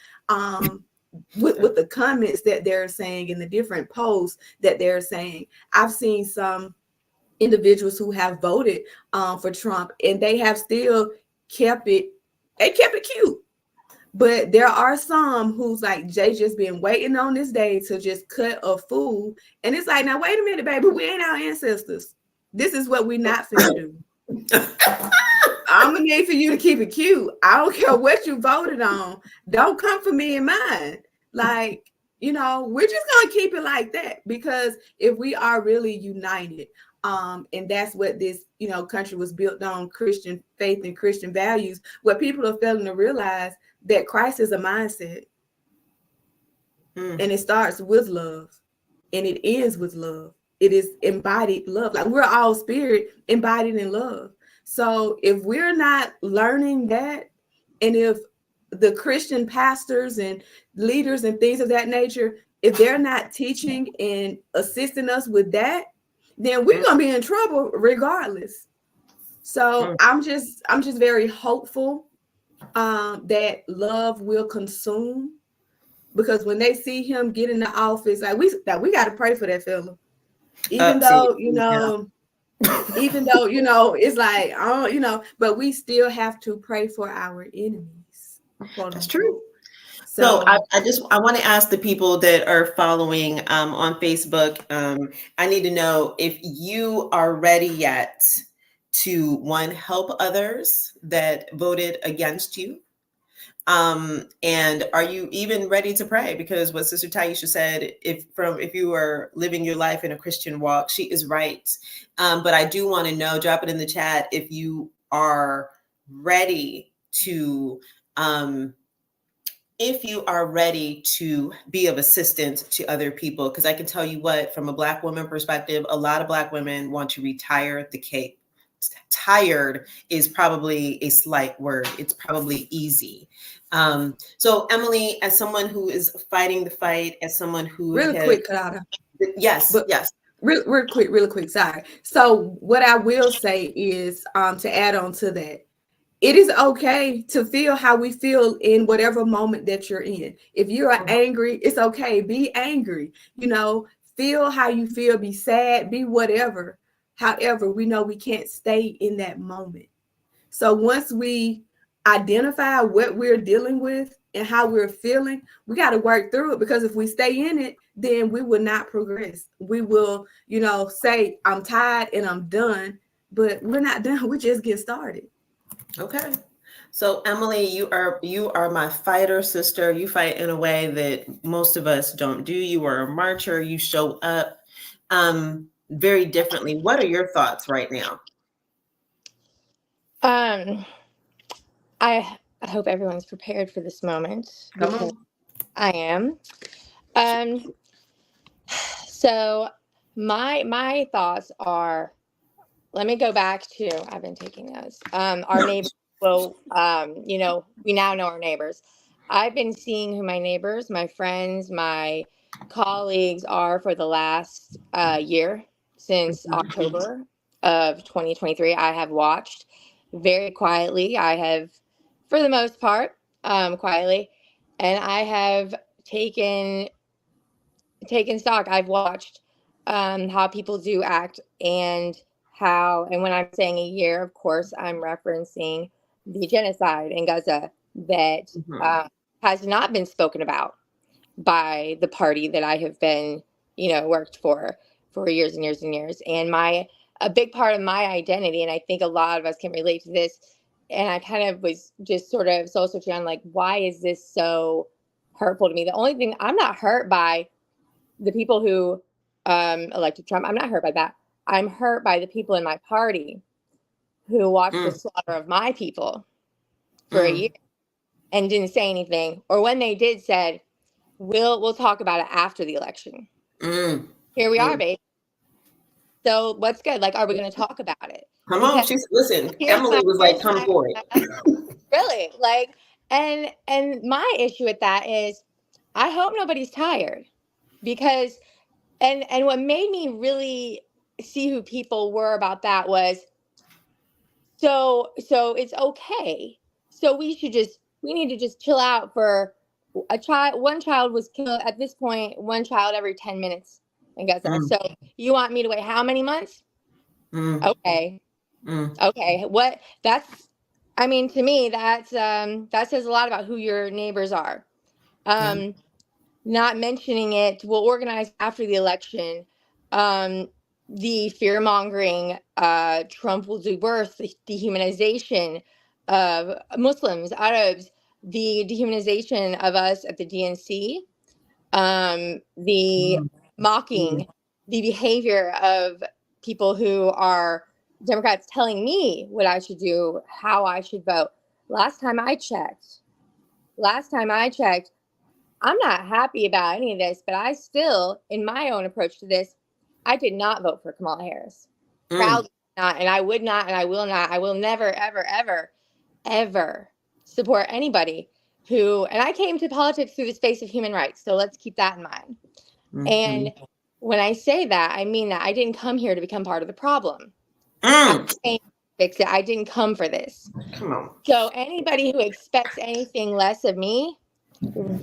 With the comments that they're saying and the different posts that they're saying, I've seen some individuals who have voted for Trump and they have still kept it cute. But there are some who's like, Jay just been waiting on this day to just cut a fool. And it's like, now, wait a minute, baby. We ain't our ancestors. This is what we're not finna do. I'm going to need for you to keep it cute. I don't care what you voted on. Don't come for me and mine. Like, we're just going to keep it like that. Because if we are really united, and that's what this, country was built on, Christian faith and Christian values, what people are failing to realize that Christ is a mindset. And it starts with love and it ends with love. It is embodied love. Like we're all spirit embodied in love. So if we're not learning that, and if the Christian pastors and leaders and things of that nature, if they're not teaching and assisting us with that, then we're going to be in trouble regardless. So I'm just very hopeful that love will consume, because when they see him get in the office, like we got to pray for that fella, even though it's like, but we still have to pray for our enemies. That's true. So I want to ask the people that are following on Facebook, I need to know if you are ready yet to, one, help others that voted against you. And are you even ready to pray? Because what Sister Taisha said, if you are living your life in a Christian walk, she is right. But I do want to know, drop it in the chat, if you are ready to, be of assistance to other people. Because I can tell you what, from a Black woman perspective, a lot of Black women want to retire the cape. Tired is probably a slight word. It's probably easy. So Emily, as someone who is fighting the kight, as someone who quick, Kiddada. Yes. Real quick. Sorry. So what I will say is, to add on to that, it is okay to feel how we feel in whatever moment that you're in. If you are angry, it's okay. Be angry. Feel how you feel. Be sad. Be whatever. However, we know we can't stay in that moment. So once we identify what we're dealing with and how we're feeling, we got to work through it, because if we stay in it, then we will not progress. We will, say, I'm tired and I'm done, but we're not done. We just get started. Okay. So Emily, you are my fighter sister. You fight in a way that most of us don't do. You are a marcher. You show up very differently. What are your thoughts right now? I hope everyone's prepared for this moment. Come on. I am. So my thoughts are, let me go back to, I've been taking notes. Our neighbors, well, we now know our neighbors. I've been seeing who my neighbors, my friends, my colleagues are for the last year, since October. of 2023. I have watched very quietly. I have, for the most part, quietly, and I have taken stock. I've watched how people do act, and when I'm saying a year, of course, I'm referencing the genocide in Gaza that has not been spoken about by the party that I have been, worked for years and years and years. And a big part of my identity, and I think a lot of us can relate to this, and I kind of was just sort of soul searching on, like, why is this so hurtful to me? The only thing, I'm not hurt by the people who elected Trump. I'm not hurt by that. I'm hurt by the people in my party who watched the slaughter of my people for a year and didn't say anything, or when they did, said, we'll talk about it after the election. Here we are, babe. So what's good? Like, are we going to talk about it? Come on, listen. Emily was like, "Come for it." Really, like, and my issue with that is, I hope nobody's tired, because, and what made me really see who people were about that was, so it's okay. So we need to just chill out for a child. One child was killed at this point. One child every 10 minutes in Gaza. So you want me to wait how many months? Okay. Okay. What? That's. I mean, to me, that says a lot about who your neighbors are. Not mentioning it, we'll organize after the election. The fear mongering, Trump will do worse, the dehumanization of Muslims, Arabs, the dehumanization of us at the DNC, the mocking, the behavior of people who are Democrats telling me what I should do, how I should vote. Last time I checked, I'm not happy about any of this, but I still, in my own approach to this, I did not vote for Kamala Harris. Proudly not, and I would not, and I will not. I will never, ever, ever, ever support anybody who, and I came to politics through the space of human rights, so let's keep that in mind. And when I say that, I mean that I didn't come here to become part of the problem. I came to fix it. I didn't come for this. Come on. So anybody who expects anything less of me,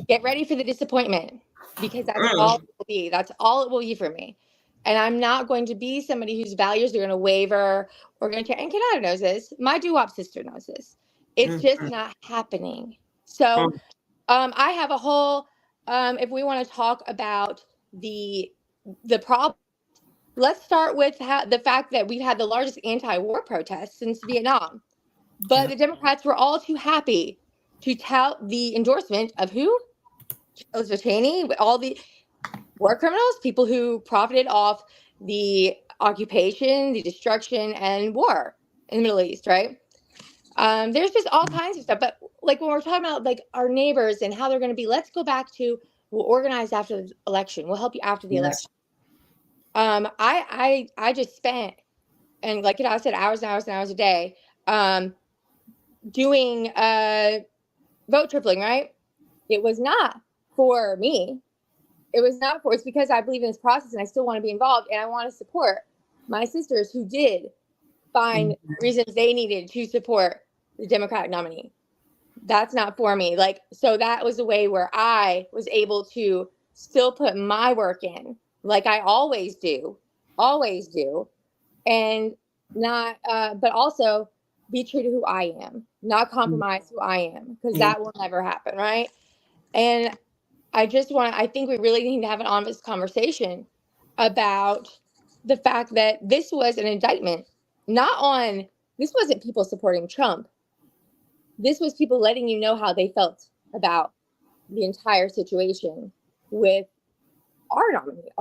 get ready for the disappointment, because that's all it will be. That's all it will be for me. And I'm not going to be somebody whose values are going to waver or going to, and Kiddada knows this. My doo-wop sister knows this. It's just not happening. So I have a whole, if we want to talk about the problem, let's start with the fact that we've had the largest anti-war protests since Vietnam. But the Democrats were all too happy to tout the endorsement of who? Elizabeth Cheney, all the war criminals, people who profited off the occupation, the destruction, and war in the Middle East, right? There's just all kinds of stuff. But like when we're talking about like our neighbors and how they're going to be, let's go back to, we'll organize after the election. We'll help you after the election. I just spent, and like I said, hours and hours and hours a day doing vote tripling, right? It was not for me. It's because I believe in this process and I still want to be involved, and I want to support my sisters who did find reasons they needed to support the Democratic nominee. That's not for me. Like, so that was a way where I was able to still put my work in, like I always do, and not, but also be true to who I am, not compromise who I am, because that will never happen, right? And I think we really need to have an honest conversation about the fact that this was an indictment, this wasn't people supporting Trump. This was people letting you know how they felt about the entire situation with our nominee,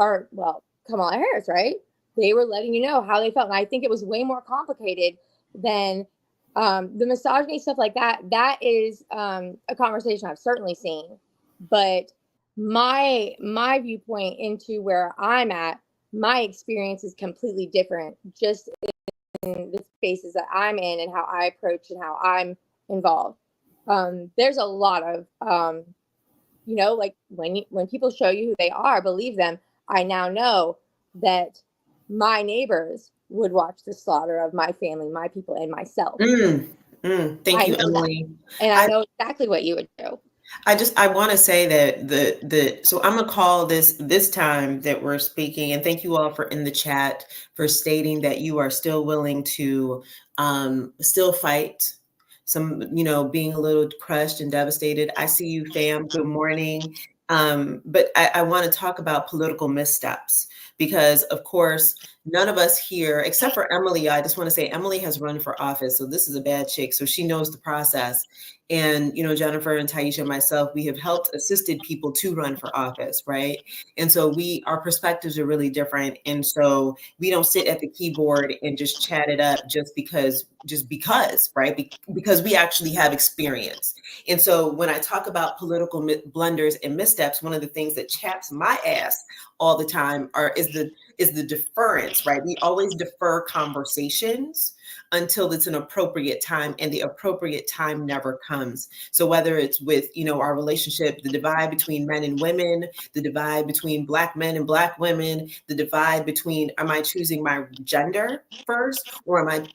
Kamala Harris, right? They were letting you know how they felt. And I think it was way more complicated than the misogyny stuff like that. That is a conversation I've certainly seen. But my viewpoint into where I'm at, my experience is completely different, just in the spaces that I'm in and how I approach and how I'm involved. There's a lot of, like when people show you who they are, believe them. I now know that my neighbors would watch the slaughter of my family, my people, and myself. Thank you, Emily. And I know exactly what you would do. I want to say that so I'm gonna call this time that we're speaking, and thank you all for in the chat for stating that you are still willing to still fight some, being a little crushed and devastated. I see you, fam. Good morning. But I want to talk about political missteps because, of course, none of us here, except for Emily, I just want to say Emily has run for office. So this is a bad chick. So she knows the process. And, Jennifer and Taisha and myself, we have helped assisted people to run for office, right? And so our perspectives are really different. And so we don't sit at the keyboard and just chat it up just because, right? Because we actually have experience. And so when I talk about political blunders and missteps, one of the things that chaps my ass all the time is the deference, right? We always defer conversations until it's an appropriate time, and the appropriate time never comes. So whether it's with, our relationship, the divide between men and women, the divide between Black men and Black women, the divide between, am I choosing my gender first, or am I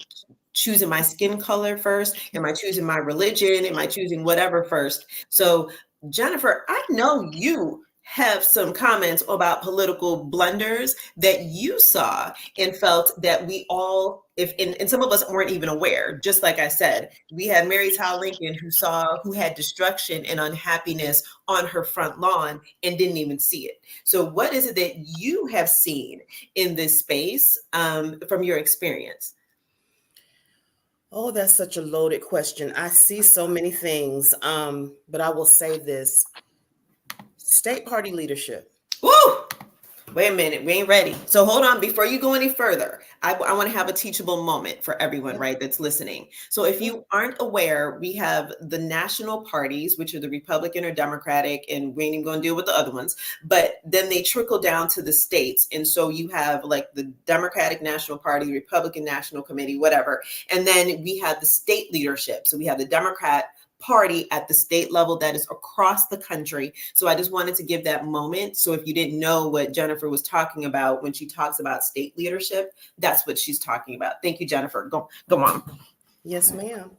choosing my skin color first? Am I choosing my religion? Am I choosing whatever first? So Jennifer, I know you have some comments about political blunders that you saw and felt that we all, and some of us weren't even aware. Just like I said, we had Mary Tyler Lincoln who had destruction and unhappiness on her front lawn and didn't even see it. So what is it that you have seen in this space from your experience? Oh, that's such a loaded question. I see so many things, but I will say this. State party leadership. Woo! Wait a minute, we ain't ready. So hold on, before you go any further, I want to have a teachable moment for everyone, right, that's listening. So if you aren't aware, we have the national parties, which are the Republican or Democratic, and we ain't even going to deal with the other ones, but then they trickle down to the states. And so you have like the Democratic National Party, Republican National Committee, whatever. And then we have the state leadership. So we have the Democrat Party at the state level that is across the country. So I just wanted to give that moment. So if you didn't know what Jennifer was talking about when she talks about state leadership, that's what she's talking about. Thank you, Jennifer. Go on. Yes, ma'am.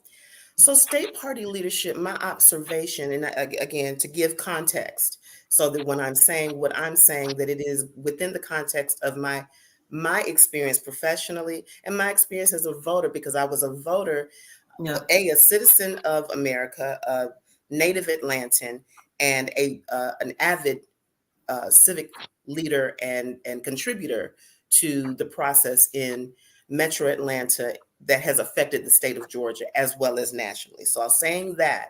So state party leadership, my observation, and again, to give context, so that when I'm saying what I'm saying, that it is within the context of my experience professionally and my experience as a voter, because I was a voter, a citizen of America, a native Atlantan, and an avid civic leader and contributor to the process in Metro Atlanta that has affected the state of Georgia as well as nationally. So I'm saying that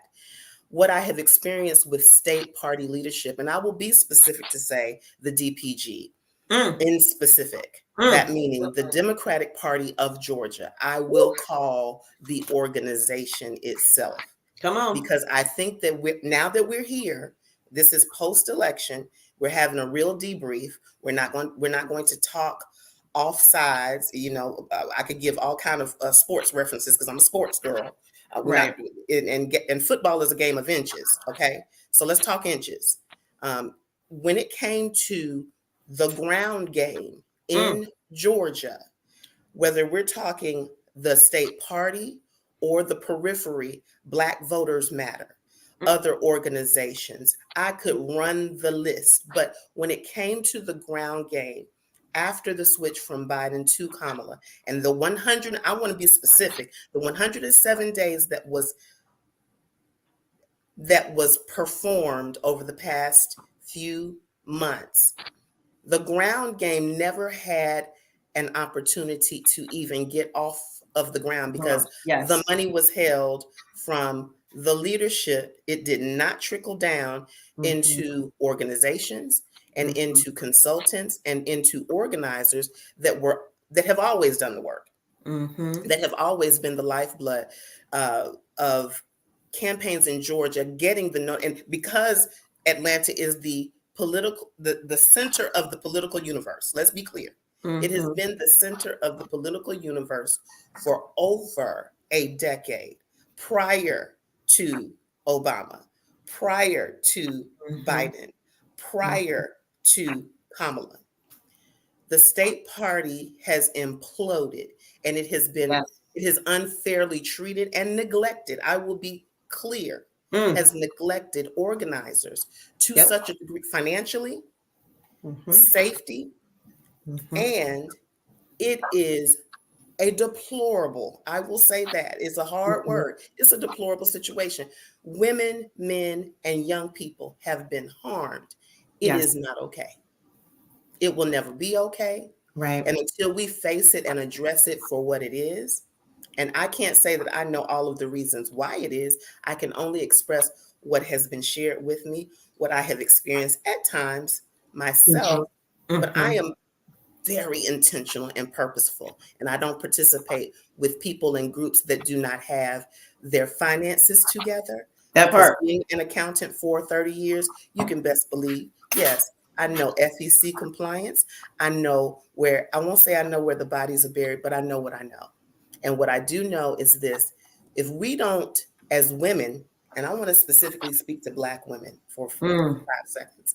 what I have experienced with state party leadership, and I will be specific to say the DPG in specific, that meaning the Democratic Party of Georgia, I will call the organization itself. Come on. Because I think that now that we're here, this is post-election, we're having a real debrief. We're not going to talk off sides. I could give all kind of sports references because I'm a sports girl. Right. And football is a game of inches. Okay. So let's talk inches. When it came to the ground game in Georgia, whether we're talking the state party or the periphery, Black Voters Matter, other organizations, I could run the list. But when it came to the ground game, after the switch from Biden to Kamala, and the 100, I want to be specific, the 107 days that was performed over the past few months, the ground game never had an opportunity to even get off of the ground because the money was held from the leadership. It did not trickle down into organizations and into consultants and into organizers that have always done the work, that have always been the lifeblood of campaigns in Georgia, getting the note. And because Atlanta is the center of the political universe, let's be clear. It has been the center of the political universe for over a decade, prior to Obama, prior to Biden, prior to Kamala. the state party has imploded, and it has been, it has unfairly treated and neglected. I will be clear, has neglected organizers to such a degree, financially, safety, and it is a deplorable, I will say that, it's a hard word. It's a deplorable situation. Women, men, and young people have been harmed. It is not okay. It will never be okay. Right. And until we face it and address it for what it is, and I can't say that I know all of the reasons why it is, I can only express what has been shared with me, what I have experienced at times myself, but I am very intentional and purposeful. And I don't participate with people and groups that do not have their finances together. That part. Being an accountant for 30 years, you can best believe, yes, I know FEC compliance. I know where, I won't say I know where the bodies are buried, but I know what I know. And what I do know is this: if we don't, as women, and I want to specifically speak to Black women for 5 seconds.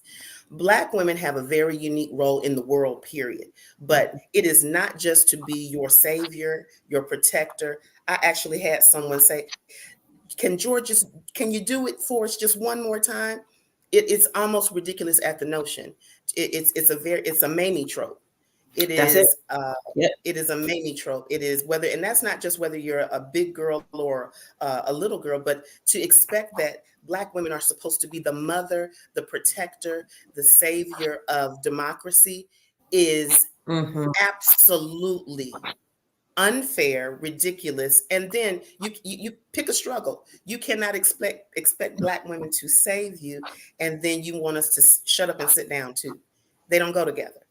Black women have a very unique role in the world, period. But it is not just to be your savior, your protector. I actually had someone say, can you do it for us just one more time? It's almost ridiculous at the notion. It's a Mamie trope. It is it is a Mamie trope. It is whether, and that's not just whether you're a big girl or a little girl, but to expect that Black women are supposed to be the mother, the protector, the savior of democracy is absolutely unfair, ridiculous. And then you pick a struggle. You cannot expect Black women to save you, and then you want us to shut up and sit down too. They don't go together.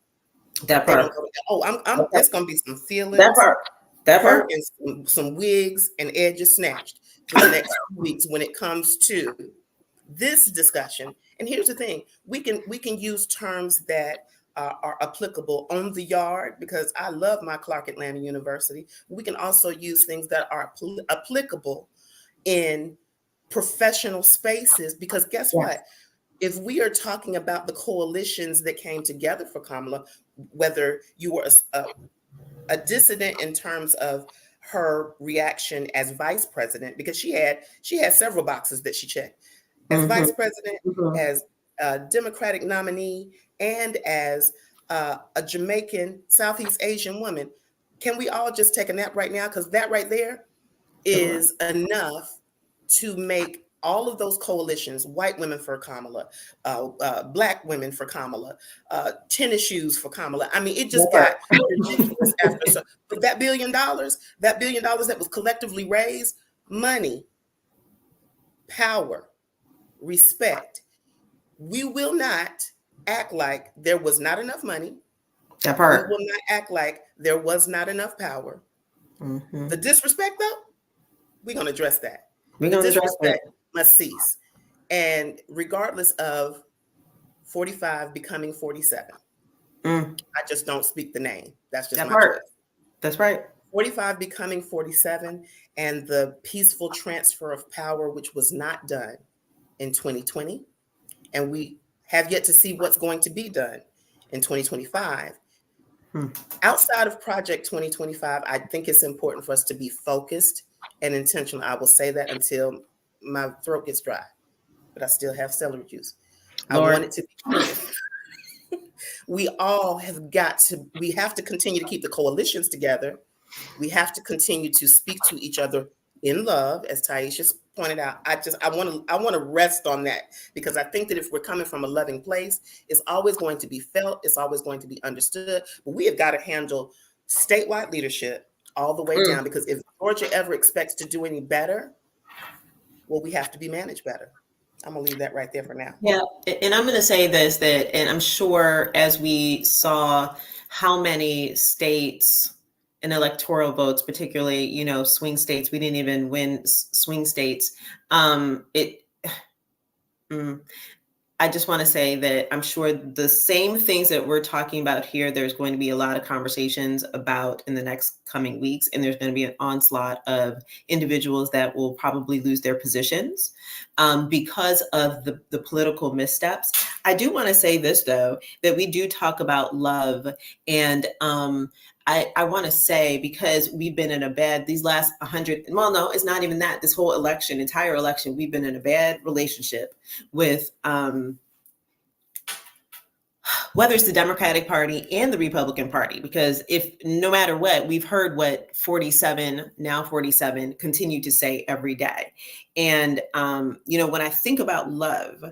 That part. There's gonna be some feelings. That part. And some wigs and edges snatched for the next 2 weeks when it comes to this discussion. And here's the thing: we can use terms that are applicable on the yard, because I love my Clark Atlanta University. We can also use things that are applicable in professional spaces, because guess what? If we are talking about the coalitions that came together for Kamala, whether you were a dissident in terms of her reaction as vice president, because she had several boxes that she checked as vice president, as a Democratic nominee, and as a Jamaican Southeast Asian woman. Can we all just take a nap right now? Because that right there is enough to make all of those coalitions, white women for Kamala, Black women for Kamala, tennis shoes for Kamala. I mean, it just got ridiculous after. So, but that $1 billion that was collectively raised, money, power, respect. We will not act like there was not enough money. That part. We will not act like there was not enough power. The disrespect, though, we're going to address that. The disrespect must cease. And regardless of 45 becoming 47, I just don't speak the name. That's just my choice. That's right. 45 becoming 47, and the peaceful transfer of power, which was not done in 2020. And we have yet to see what's going to be done in 2025. Outside of Project 2025, I think it's important for us to be focused and intentional. I will say that until my throat gets dry, but I still have celery juice. Lord. I want it to be clear. We have to continue to keep the coalitions together. We have to continue to speak to each other in love, as Taisha pointed out. I want to rest on that, because I think that if we're coming from a loving place, it's always going to be felt, it's always going to be understood. But we have got to handle statewide leadership all the way down, because if Georgia ever expects to do any better, well, we have to be managed better. I'm gonna leave that right there for now. Yeah, and I'm gonna say this, and I'm sure as we saw how many states and electoral votes, particularly, swing states, we didn't even win swing states. I I just want to say that I'm sure the same things that we're talking about here, there's going to be a lot of conversations about in the next coming weeks, and there's going to be an onslaught of individuals that will probably lose their positions because of the political missteps. I do want to say this, though, that we do talk about love, and I want to say, because we've been in a bad, these last 100, well, no, it's not even that. This whole election, entire election, we've been in a bad relationship with whether it's the Democratic Party and the Republican Party, because if no matter what, we've heard what 47 continue to say every day. And, when I think about love,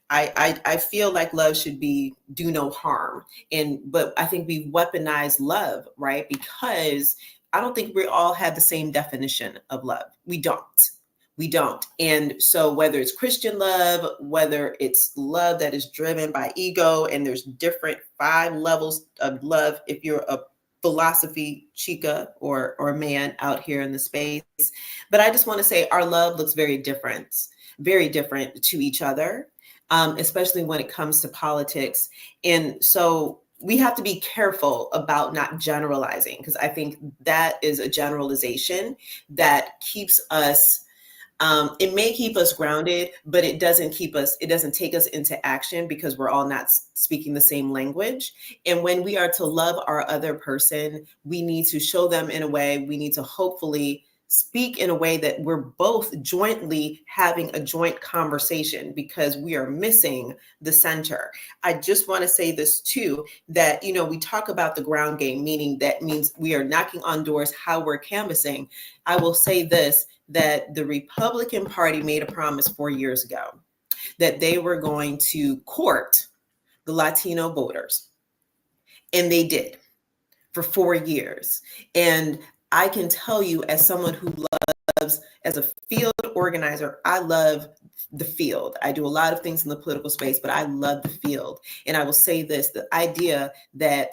I feel like love should be do no harm. But I think we've weaponized love, right? Because I don't think we all have the same definition of love. We don't. And so whether it's Christian love, whether it's love that is driven by ego, and there's different 5 levels of love, if you're a philosophy chica or man out here in the space. But I just want to say our love looks very different to each other, especially when it comes to politics. And so we have to be careful about not generalizing, because I think that is a generalization that keeps us it may keep us grounded, but it doesn't take us into action, because we're all not speaking the same language. And when we are to love our other person, we need to show them in a way, we need to hopefully speak in a way that we're both jointly having a joint conversation, because we are missing the center. I just want to say this too, that, we talk about the ground game, meaning that means we are knocking on doors, how we're canvassing. I will say this, that the Republican Party made a promise 4 years ago that they were going to court the Latino voters. And they did for 4 years. And I can tell you, as someone who loves, as a field organizer, I love the field. I do a lot of things in the political space, but I love the field. And I will say this, the idea that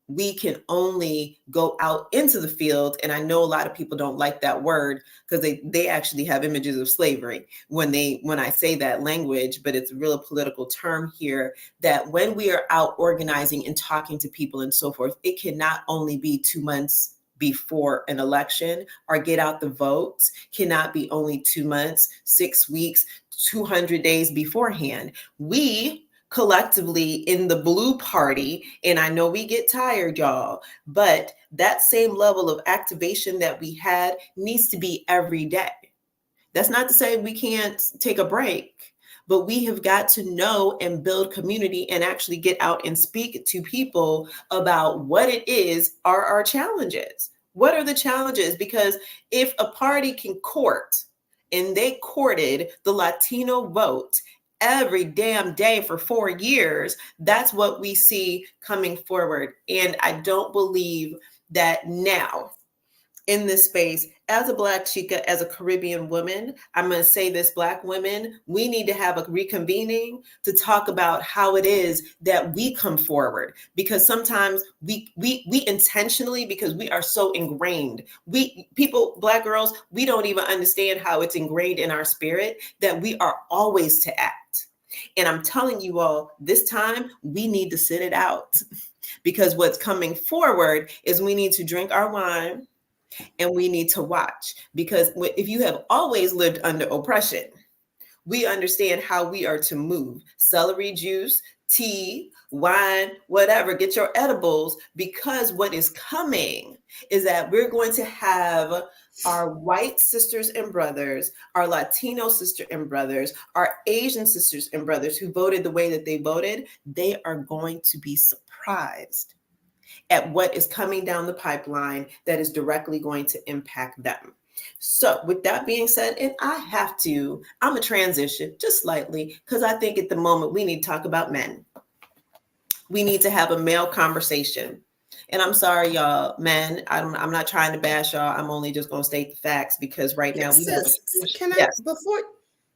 we can only go out into the field. And I know a lot of people don't like that word, because they actually have images of slavery when I say that language, but it's a real political term here, that when we are out organizing and talking to people and so forth, it cannot only be 2 months before an election, or get out the votes cannot be only 2 months, 6 weeks, 200 days beforehand. We collectively in the blue party, and I know we get tired, y'all, but that same level of activation that we had needs to be every day. That's not to say we can't take a break, but we have got to know and build community and actually get out and speak to people about what it is are our challenges. What are the challenges? Because if a party can court, and they courted the Latino vote every damn day for 4 years, that's what we see coming forward. And I don't believe that now in this space, as a Black chica, as a Caribbean woman, I'm going to say this, Black women, we need to have a reconvening to talk about how it is that we come forward, because sometimes we intentionally, because we are so ingrained, Black girls, we don't even understand how it's ingrained in our spirit that we are always to act. And I'm telling you all, this time we need to sit it out, because what's coming forward is we need to drink our wine. And we need to watch, because if you have always lived under oppression, we understand how we are to move. Celery juice, tea, wine, whatever, get your edibles, because what is coming is that we're going to have our white sisters and brothers, our Latino sisters and brothers, our Asian sisters and brothers who voted the way that they voted. They are going to be surprised at what is coming down the pipeline that is directly going to impact them. So with that being said, and I'm a transition just slightly, because I think at the moment we need to talk about men. We need to have a male conversation. And I'm sorry, y'all, men, I'm not trying to bash y'all. I'm only just going to state the facts, because right now we have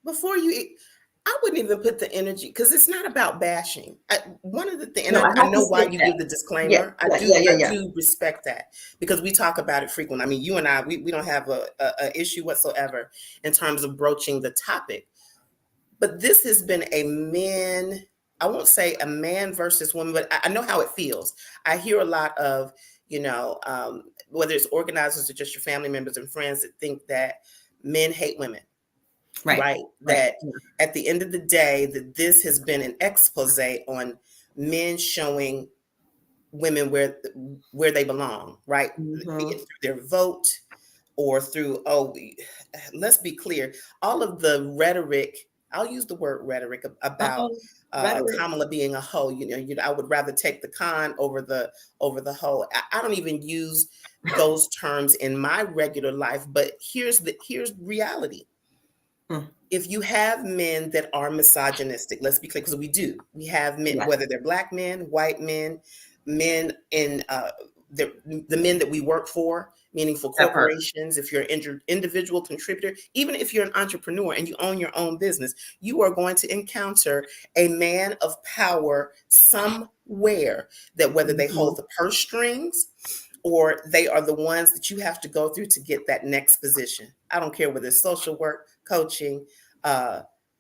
before you, I wouldn't even put the energy, because it's not about bashing. One of the things, and I know why you give the disclaimer. I do respect that, because we talk about it frequently. I mean, you and I, we don't have a issue whatsoever in terms of broaching the topic. But this has been a man, I won't say a man versus woman, but I know how it feels. I hear a lot of, whether it's organizers or just your family members and friends that think that men hate women. Right. That at the end of the day, that this has been an expose on men showing women where they belong, right? Mm-hmm. Be it through their vote or through, let's be clear, all of the rhetoric, I'll use the word rhetoric about Kamala being a hoe. I would rather take the con over the hoe. I don't even use those terms in my regular life, but here's reality. If you have men that are misogynistic, let's be clear, because we have men, whether they're black men, white men, men in the men that we work for, meaning for corporations. If you're an individual contributor, even if you're an entrepreneur and you own your own business, you are going to encounter a man of power somewhere, that whether they hold the purse strings or they are the ones that you have to go through to get that next position. I don't care whether it's social work, coaching,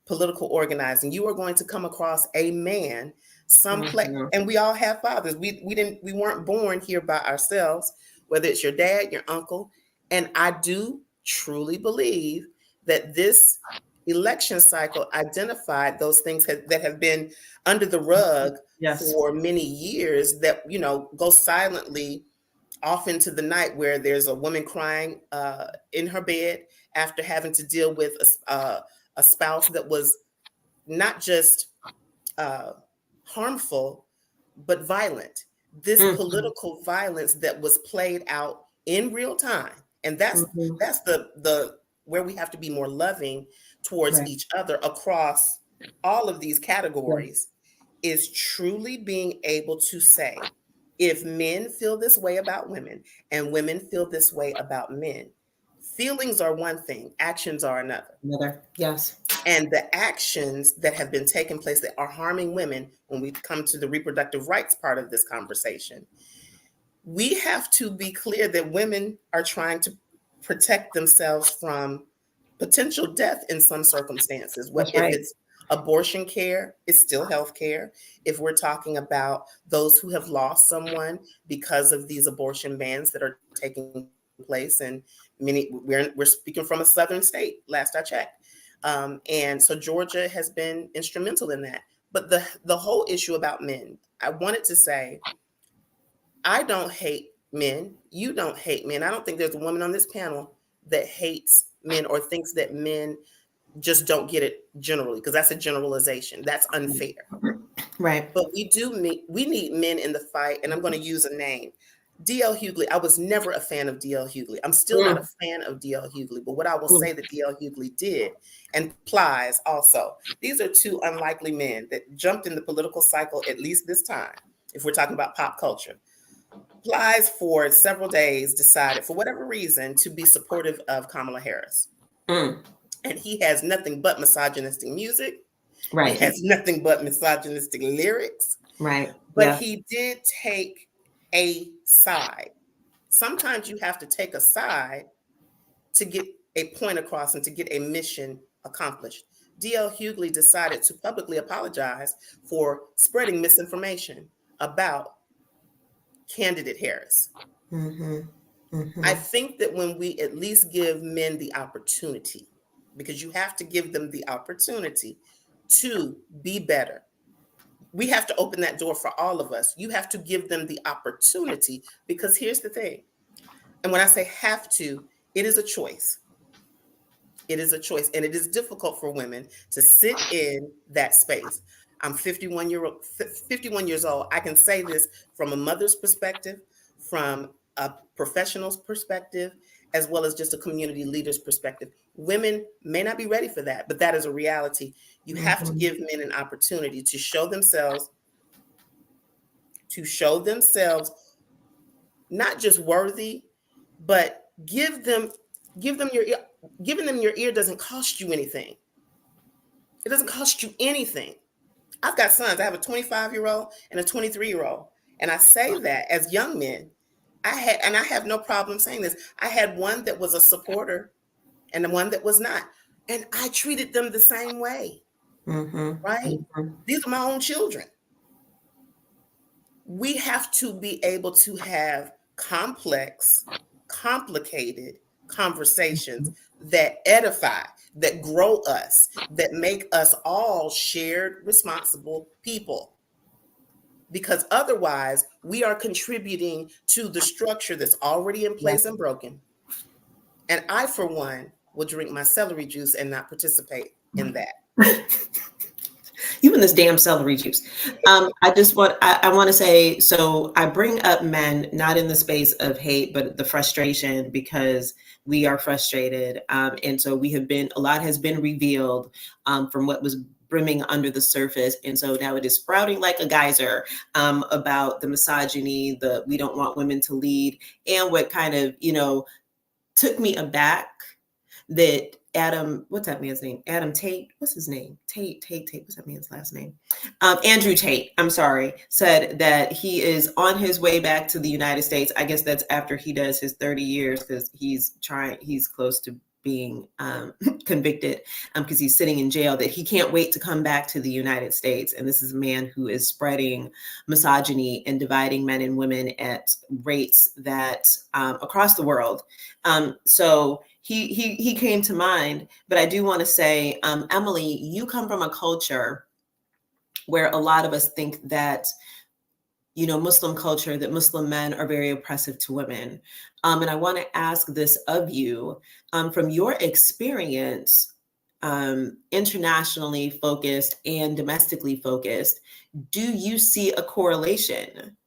political organizing, you are going to come across a man someplace. And we all have fathers. We weren't born here by ourselves, whether it's your dad, your uncle. And I do truly believe that this election cycle identified those things that have been under the rug for many years, that, go silently off into the night, where there's a woman crying in her bed after having to deal with a spouse that was not just harmful, but violent. This political violence that was played out in real time. And that's the where we have to be more loving towards each other across all of these categories, is truly being able to say, if men feel this way about women and women feel this way about men, feelings are one thing, actions are another. Yes. And the actions that have been taking place that are harming women, when we come to the reproductive rights part of this conversation, we have to be clear that women are trying to protect themselves from potential death in some circumstances. If it's abortion care, it's still health care. If we're talking about those who have lost someone because of these abortion bans that are taking place, and we're speaking from a southern state, last I checked. And so Georgia has been instrumental in that. But the whole issue about men, I wanted to say, I don't hate men. You don't hate men. I don't think there's a woman on this panel that hates men or thinks that men just don't get it generally, because that's a generalization. That's unfair. Right. But we need men in the fight. And I'm going to use a name. D.L. Hughley. I was never a fan of D.L. Hughley. I'm still not a fan of D.L. Hughley. But what I will say that D.L. Hughley did, and Plies also, these are two unlikely men that jumped in the political cycle, at least this time, if we're talking about pop culture. Plies, for several days, decided, for whatever reason, to be supportive of Kamala Harris. And he has nothing but misogynistic music. Right. He has nothing but misogynistic lyrics. Right. But he did take a side. Sometimes you have to take a side to get a point across and to get a mission accomplished. D.L. Hughley decided to publicly apologize for spreading misinformation about candidate Harris. I think that when we at least give men the opportunity, because you have to give them the opportunity to be better. We have to open that door for all of us. You have to give them the opportunity, because here's the thing. And when I say have to, it is a choice. It is a choice. And it is difficult for women to sit in that space. I'm 51 years old. I can say this from a mother's perspective, from a professional's perspective, as well as just a community leader's perspective. Women may not be ready for that, but that is a reality. You have to give men an opportunity to show themselves not just worthy, but giving them your ear doesn't cost you anything. It doesn't cost you anything. I've got sons. I have a 25-year-old and a 23-year-old. And I say that as young men, I have no problem saying this. I had one that was a supporter and the one that was not. And I treated them the same way. right? These are my own children. We have to be able to have complex, complicated conversations that edify, that grow us, that make us all shared, responsible people. Because otherwise, we are contributing to the structure that's already in place and broken. And I, for one, will drink my celery juice and not participate in that. You and this damn celery juice. I want to say, so I bring up men, not in the space of hate, but the frustration, because we are frustrated. And so a lot has been revealed from what was brimming under the surface. And so now it is sprouting like a geyser about the misogyny, the we don't want women to lead, and what kind of, took me aback that what's that man's name? Adam Tate, what's his name? Tate, what's that man's last name? Andrew Tate, I'm sorry, said that he is on his way back to the United States. I guess that's after he does his 30 years, because he's close to being convicted because he's sitting in jail, that he can't wait to come back to the United States. And this is a man who is spreading misogyny and dividing men and women at rates that across the world. So he came to mind. But I do want to say, Emily, you come from a culture where a lot of us think that Muslim culture, that Muslim men are very oppressive to women. And I want to ask this of you, from your experience, internationally focused and domestically focused, do you see a correlation?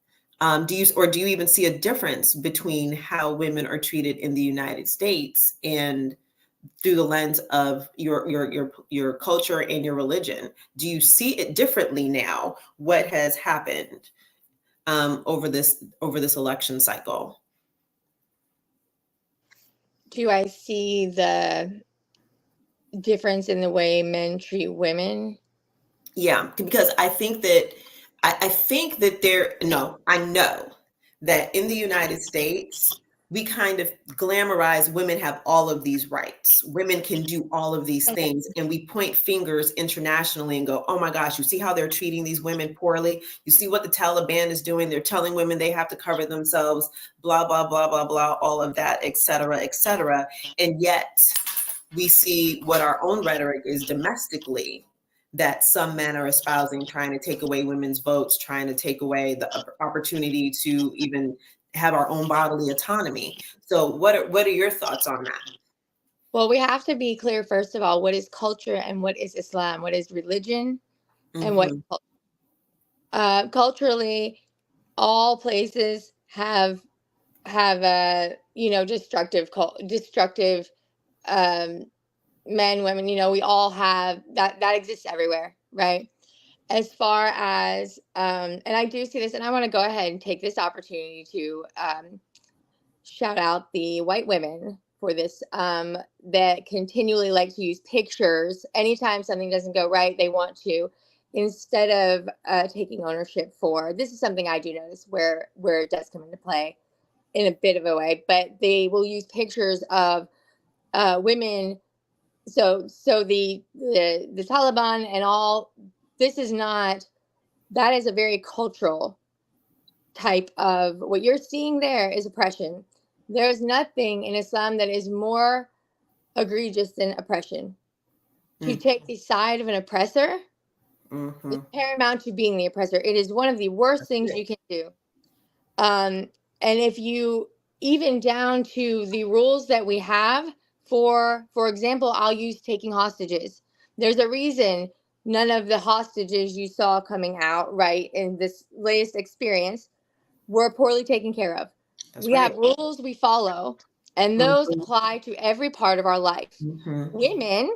Do you even see a difference between how women are treated in the United States and through the lens of your culture and your religion? Do you see it differently now? What has happened over this election cycle? Do I see the difference in the way men treat women? Yeah, because I think that I know that in the United States, we kind of glamorize women have all of these rights. Women can do all of these things. And we point fingers internationally and go, oh my gosh, you see how they're treating these women poorly? You see what the Taliban is doing? They're telling women they have to cover themselves, blah, blah, blah, blah, blah, all of that, et cetera, et cetera. And yet we see what our own rhetoric is domestically, that some men are espousing, trying to take away women's votes, trying to take away the opportunity to even have our own bodily autonomy. So what are your thoughts on that? Well, we have to be clear, first of all, what is culture and what is Islam, what is religion, and what is culture. Culturally, all places have destructive men, women. We all have that exists everywhere, right? As far as and I do see this, and I want to go ahead and take this opportunity to shout out the white women for this, that continually like to use pictures anytime something doesn't go right. They want to, instead of taking ownership for, this is something I do notice where it does come into play in a bit of a way, but they will use pictures of women. So the Taliban and all, that is a very cultural type of, what you're seeing there is oppression. There's nothing in Islam that is more egregious than oppression. To take the side of an oppressor is paramount to being the oppressor. It is one of the worst things you can do. And if you, even down to the rules that we have for example, I'll use taking hostages. There's a reason none of the hostages you saw coming out, right, in this latest experience were poorly taken care of. We have rules we follow, and those apply to every part of our life. Women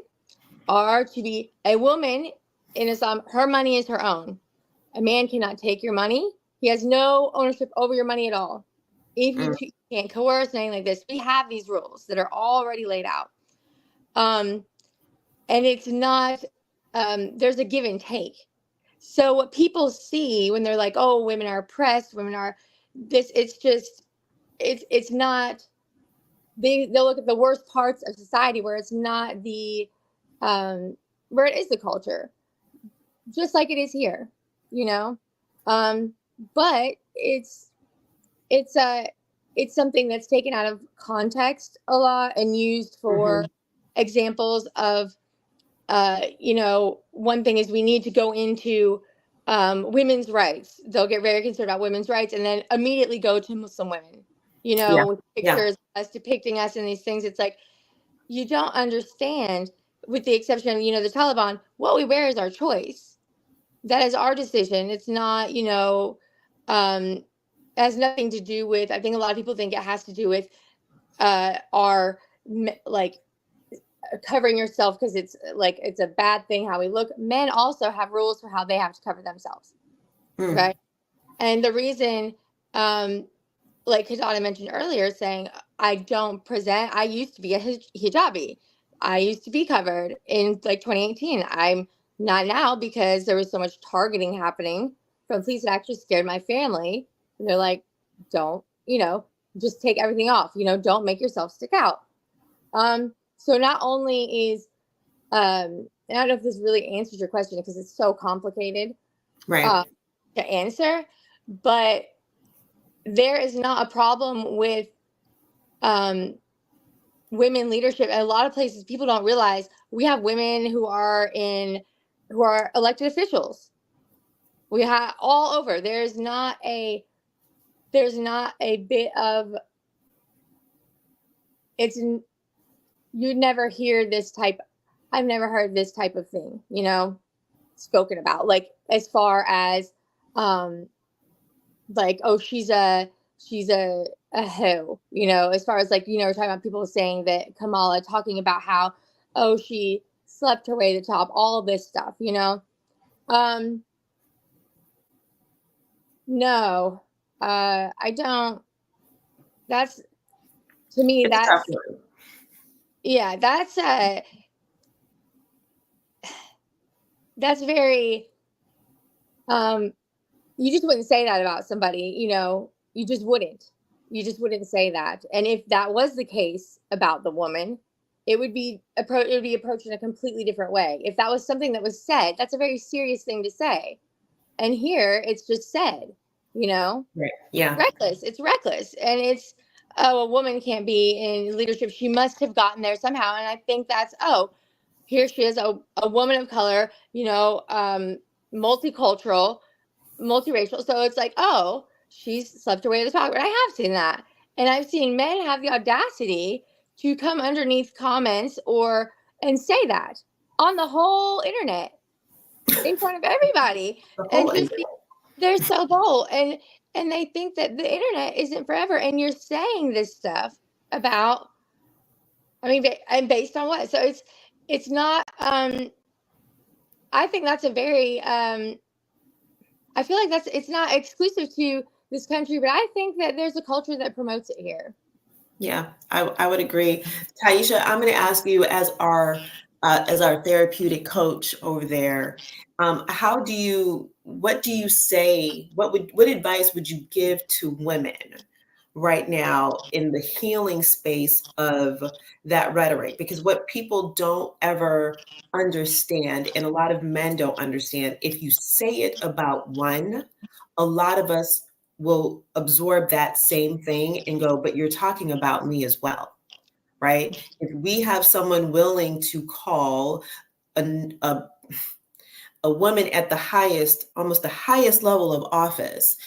are to be, a woman in Islam, her money is her own. A man cannot take your money. He has no ownership over your money at all. If you can't coerce anything like this, we have these rules that are already laid out. And it's not, there's a give and take. So what people see when they're like, oh, women are oppressed, women are this, it's not, they'll look at the worst parts of society where it's not where it is the culture. just like it is here, but it's something that's taken out of context a lot and used for examples of, one thing is we need to go into women's rights. They'll get very concerned about women's rights and then immediately go to Muslim women, with pictures of us depicting us in these things. It's like, you don't understand, with the exception of, the Taliban, what we wear is our choice. That is our decision. It's not, it has nothing to do with, I think a lot of people think it has to do with our, like, covering yourself because it's like, it's a bad thing how we look. Men also have rules for how they have to cover themselves. Right. And the reason, like Kiddada mentioned earlier, saying, I used to be a hijabi. I used to be covered in like 2018. I'm not now because there was so much targeting happening from police. It actually scared my family. And they're like, don't, just take everything off, don't make yourself stick out. So not only is, I don't know if this really answers your question because it's so complicated to answer, but there is not a problem with women leadership. In a lot of places, people don't realize we have women who are elected officials. We have all over. There's not a bit of, you'd never hear this type. I've never heard this type of thing, spoken about, like, as far as, like, oh, she's a hoe, as far as, like, we're talking about people saying that Kamala talking about how, oh, she slept her way to the top, all this stuff, no, I don't, that's, to me, that's very, you just wouldn't say that about somebody, you just wouldn't say that. And if that was the case about the woman, it would be approached in a completely different way. If that was something that was said, that's a very serious thing to say. And here it's just said, Right. Yeah. Reckless. It's reckless. And it's, oh, a woman can't be in leadership. She must have gotten there somehow. And I think that's, oh, here she is, a woman of color, multicultural, multiracial. So it's like, oh, she's slept her way to the top. And I have seen that. And I've seen men have the audacity to come underneath comments and say that on the whole internet in front of everybody. And just they're so bold. And they think that the internet isn't forever. And you're saying this stuff about, and based on what? So it's not, I think that's a very, I feel like it's not exclusive to this country, but I think that there's a culture that promotes it here. Yeah, I would agree. Taisha, I'm going to ask you as our therapeutic coach over there, what do you say, what advice would you give to women right now in the healing space of that rhetoric? Because what people don't ever understand, and a lot of men don't understand, if you say it about one, a lot of us will absorb that same thing and go, but you're talking about me as well, right? If we have someone willing to call a woman at almost the highest level of office,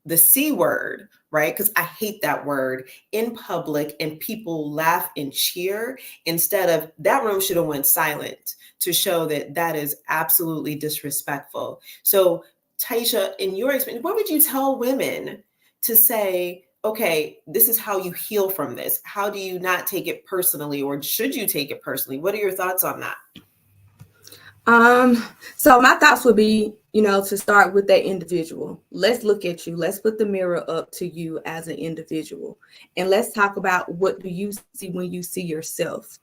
the C word, right? Because I hate that word, in public, and people laugh and cheer, instead of that room should have went silent to show that is absolutely disrespectful. So Taisha, in your experience, what would you tell women to say, okay, this is how you heal from this? How do you not take it personally, or should you take it personally? What are your thoughts on that? So my thoughts would be, to start with that individual. Let's look at you. Let's put the mirror up to you as an individual. And let's talk about, what do you see when you see yourself?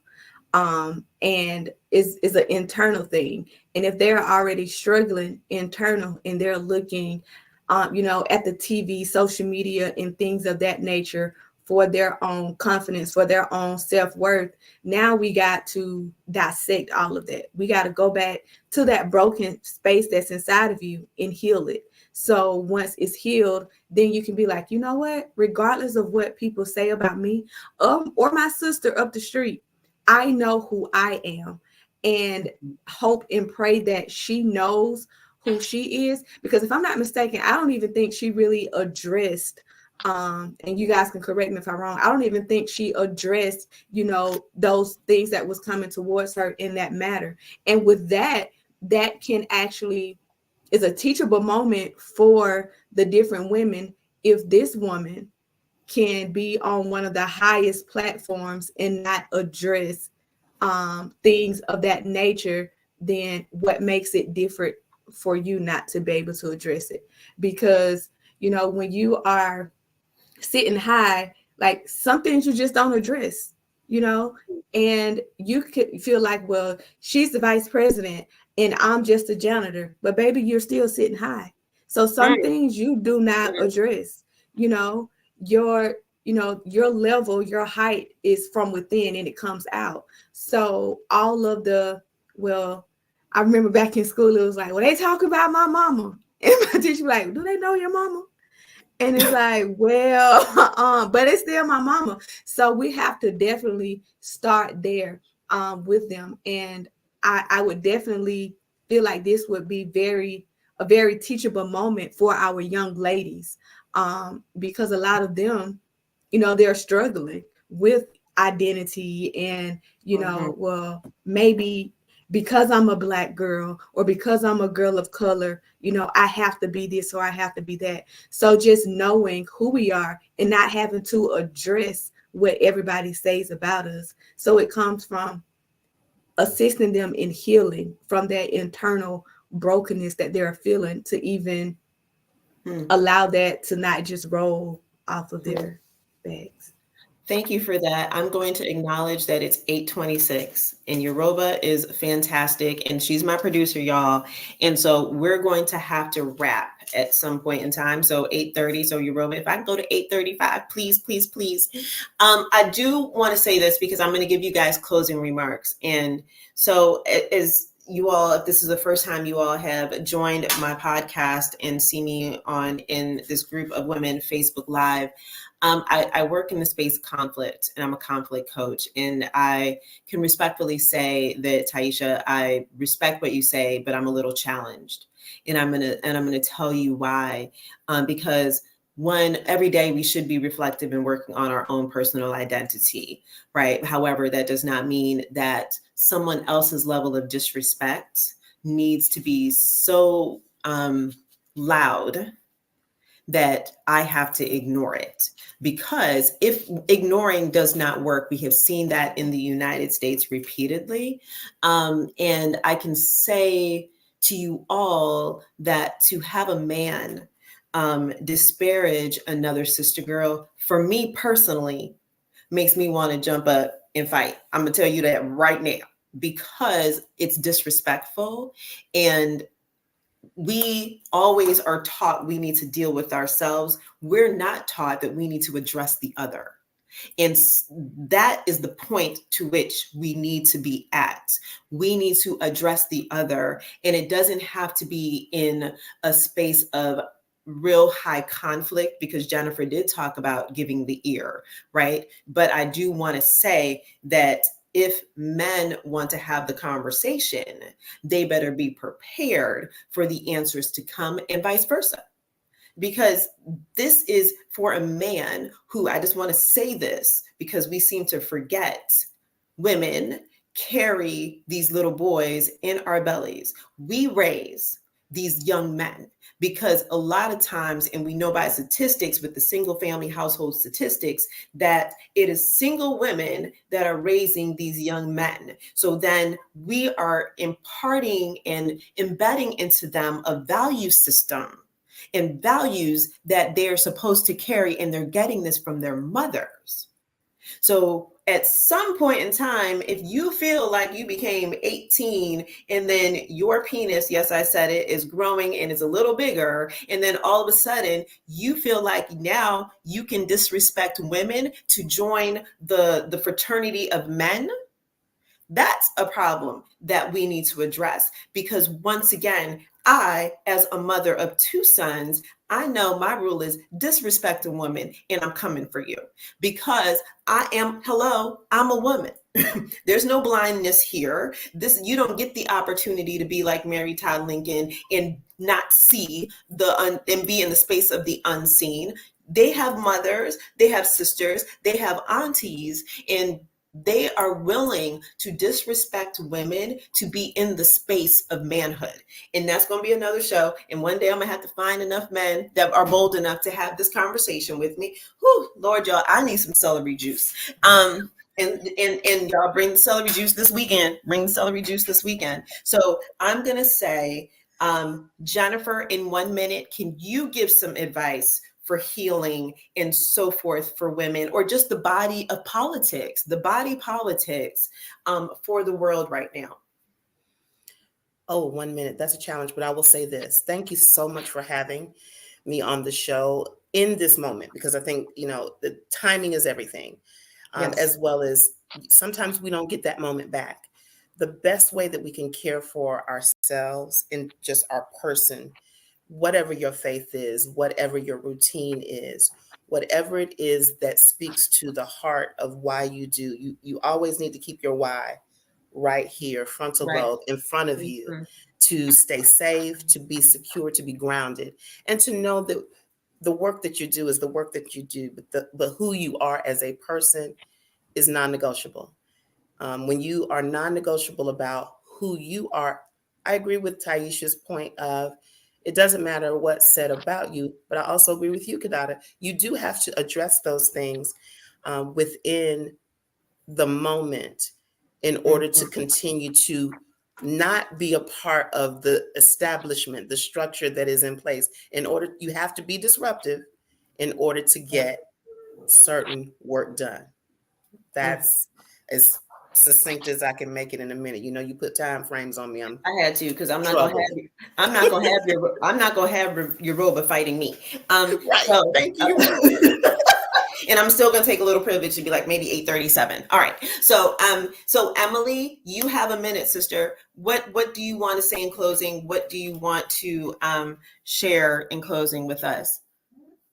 And is an internal thing. And if they're already struggling internal and they're looking, at the TV, social media, and things of that nature for their own confidence, for their own self-worth. Now we got to dissect all of that. We got to go back to that broken space that's inside of you and heal it. So once it's healed, then you can be like, you know what, regardless of what people say about me, or my sister up the street, I know who I am, and hope and pray that she knows who she is. Because if I'm not mistaken, I don't even think she really addressed, and you guys can correct me if I'm wrong, I don't even think she addressed, those things that was coming towards her in that matter. And with that can actually is a teachable moment for the different women. If this woman can be on one of the highest platforms and not address things of that nature, then what makes it different for you not to be able to address it? Because, when you are sitting high, like, some things you just don't address, and you could feel like, well, she's the vice president and I'm just a janitor, but baby, you're still sitting high. So some things you do not address. Your your level, your height is from within and it comes out. So all of I remember back in school, it was like, well, they talk about my mama, and my teacher was like, do they know your mama? And it's like, well, but it's still my mama. So we have to definitely start there with them. And I would definitely feel like this would be a very teachable moment for our young ladies, because a lot of them, they're struggling with identity and, well, maybe because I'm a Black girl or because I'm a girl of color, I have to be this or I have to be that. So just knowing who we are and not having to address what everybody says about us. So it comes from assisting them in healing from that internal brokenness that they're feeling, to even allow that to not just roll off of their backs. Thank you for that. I'm going to acknowledge that it's 8:26 and Yoruba is fantastic. And she's my producer, y'all. And so we're going to have to wrap at some point in time. So 8:30. So Yoruba, if I can go to 8:35, please, please, please. I do want to say this because I'm going to give you guys closing remarks. And so as you all, if this is the first time you all have joined my podcast and see me in this group of women Facebook Live, I work in the space of conflict, and I'm a conflict coach. And I can respectfully say that, Taisha, I respect what you say, but I'm a little challenged. And I'm gonna tell you why. Because one, every day we should be reflective and working on our own personal identity, right? However, that does not mean that someone else's level of disrespect needs to be so loud that I have to ignore it. Because if ignoring does not work, we have seen that in the United States repeatedly. And I can say to you all that to have a man disparage another sister girl, for me personally, makes me want to jump up and fight. I'm gonna tell you that right now, because it's disrespectful. And we always are taught we need to deal with ourselves. We're not taught that we need to address the other. And that is the point to which we need to be at. We need to address the other. And it doesn't have to be in a space of real high conflict, because Jennifer did talk about giving the ear, right? But I do want to say that if men want to have the conversation, they better be prepared for the answers to come, and vice versa. Because this is for a man who, I just want to say this because we seem to forget, women carry these little boys in our bellies. We raise these young men, because a lot of times, and we know by statistics with the single family household statistics, that it is single women that are raising these young men. So then we are imparting and embedding into them a value system and values that they're supposed to carry, and they're getting this from their mothers. So at some point in time, if you feel like you became 18 and then your penis, yes, I said it, is growing and is a little bigger, and then all of a sudden you feel like now you can disrespect women to join the fraternity of men, that's a problem that we need to address. Because once again, I, as a mother of 2 sons, I know my rule is disrespect a woman and I'm coming for you, because I'm a woman. There's no blindness here. You don't get the opportunity to be like Mary Todd Lincoln and not see and be in the space of the unseen. They have mothers, they have sisters, they have aunties, and they are willing to disrespect women to be in the space of manhood. And that's going to be another show. And one day I'm going to have to find enough men that are bold enough to have this conversation with me. Whew, Lord, y'all, I need some celery juice. And y'all bring the celery juice this weekend. So I'm going to say, Jennifer, in 1 minute, can you give some advice for healing and so forth for women, or just the body politics for the world right now? Oh, 1 minute. That's a challenge, but I will say this. Thank you so much for having me on the show in this moment, because I think, the timing is everything, Yes. as well as sometimes we don't get that moment back. The best way that we can care for ourselves and just our person, whatever your faith is, whatever your routine is, whatever it is that speaks to the heart of why you do, you always need to keep your why right here, frontal lobe in front of you, to stay safe, to be secure, to be grounded, and to know that the work that you do is the work that you do, but who you are as a person is non-negotiable. When you are non-negotiable about who you are, I agree with Taisha's point of it doesn't matter what's said about you, but I also agree with you, Kiddada. You do have to address those things within the moment in order to continue to not be a part of the establishment, the structure that is in place. You have to be disruptive in order to get certain work done. That's as succinct as I can make it in a minute. You put time frames on me. I had to, because I'm not gonna have your robot fighting me. Right. So, thank you. And I'm still gonna take a little privilege to be like maybe 8:37. All right. So Emily, you have a minute, sister. What do you want to say in closing? What do you want to share in closing with us?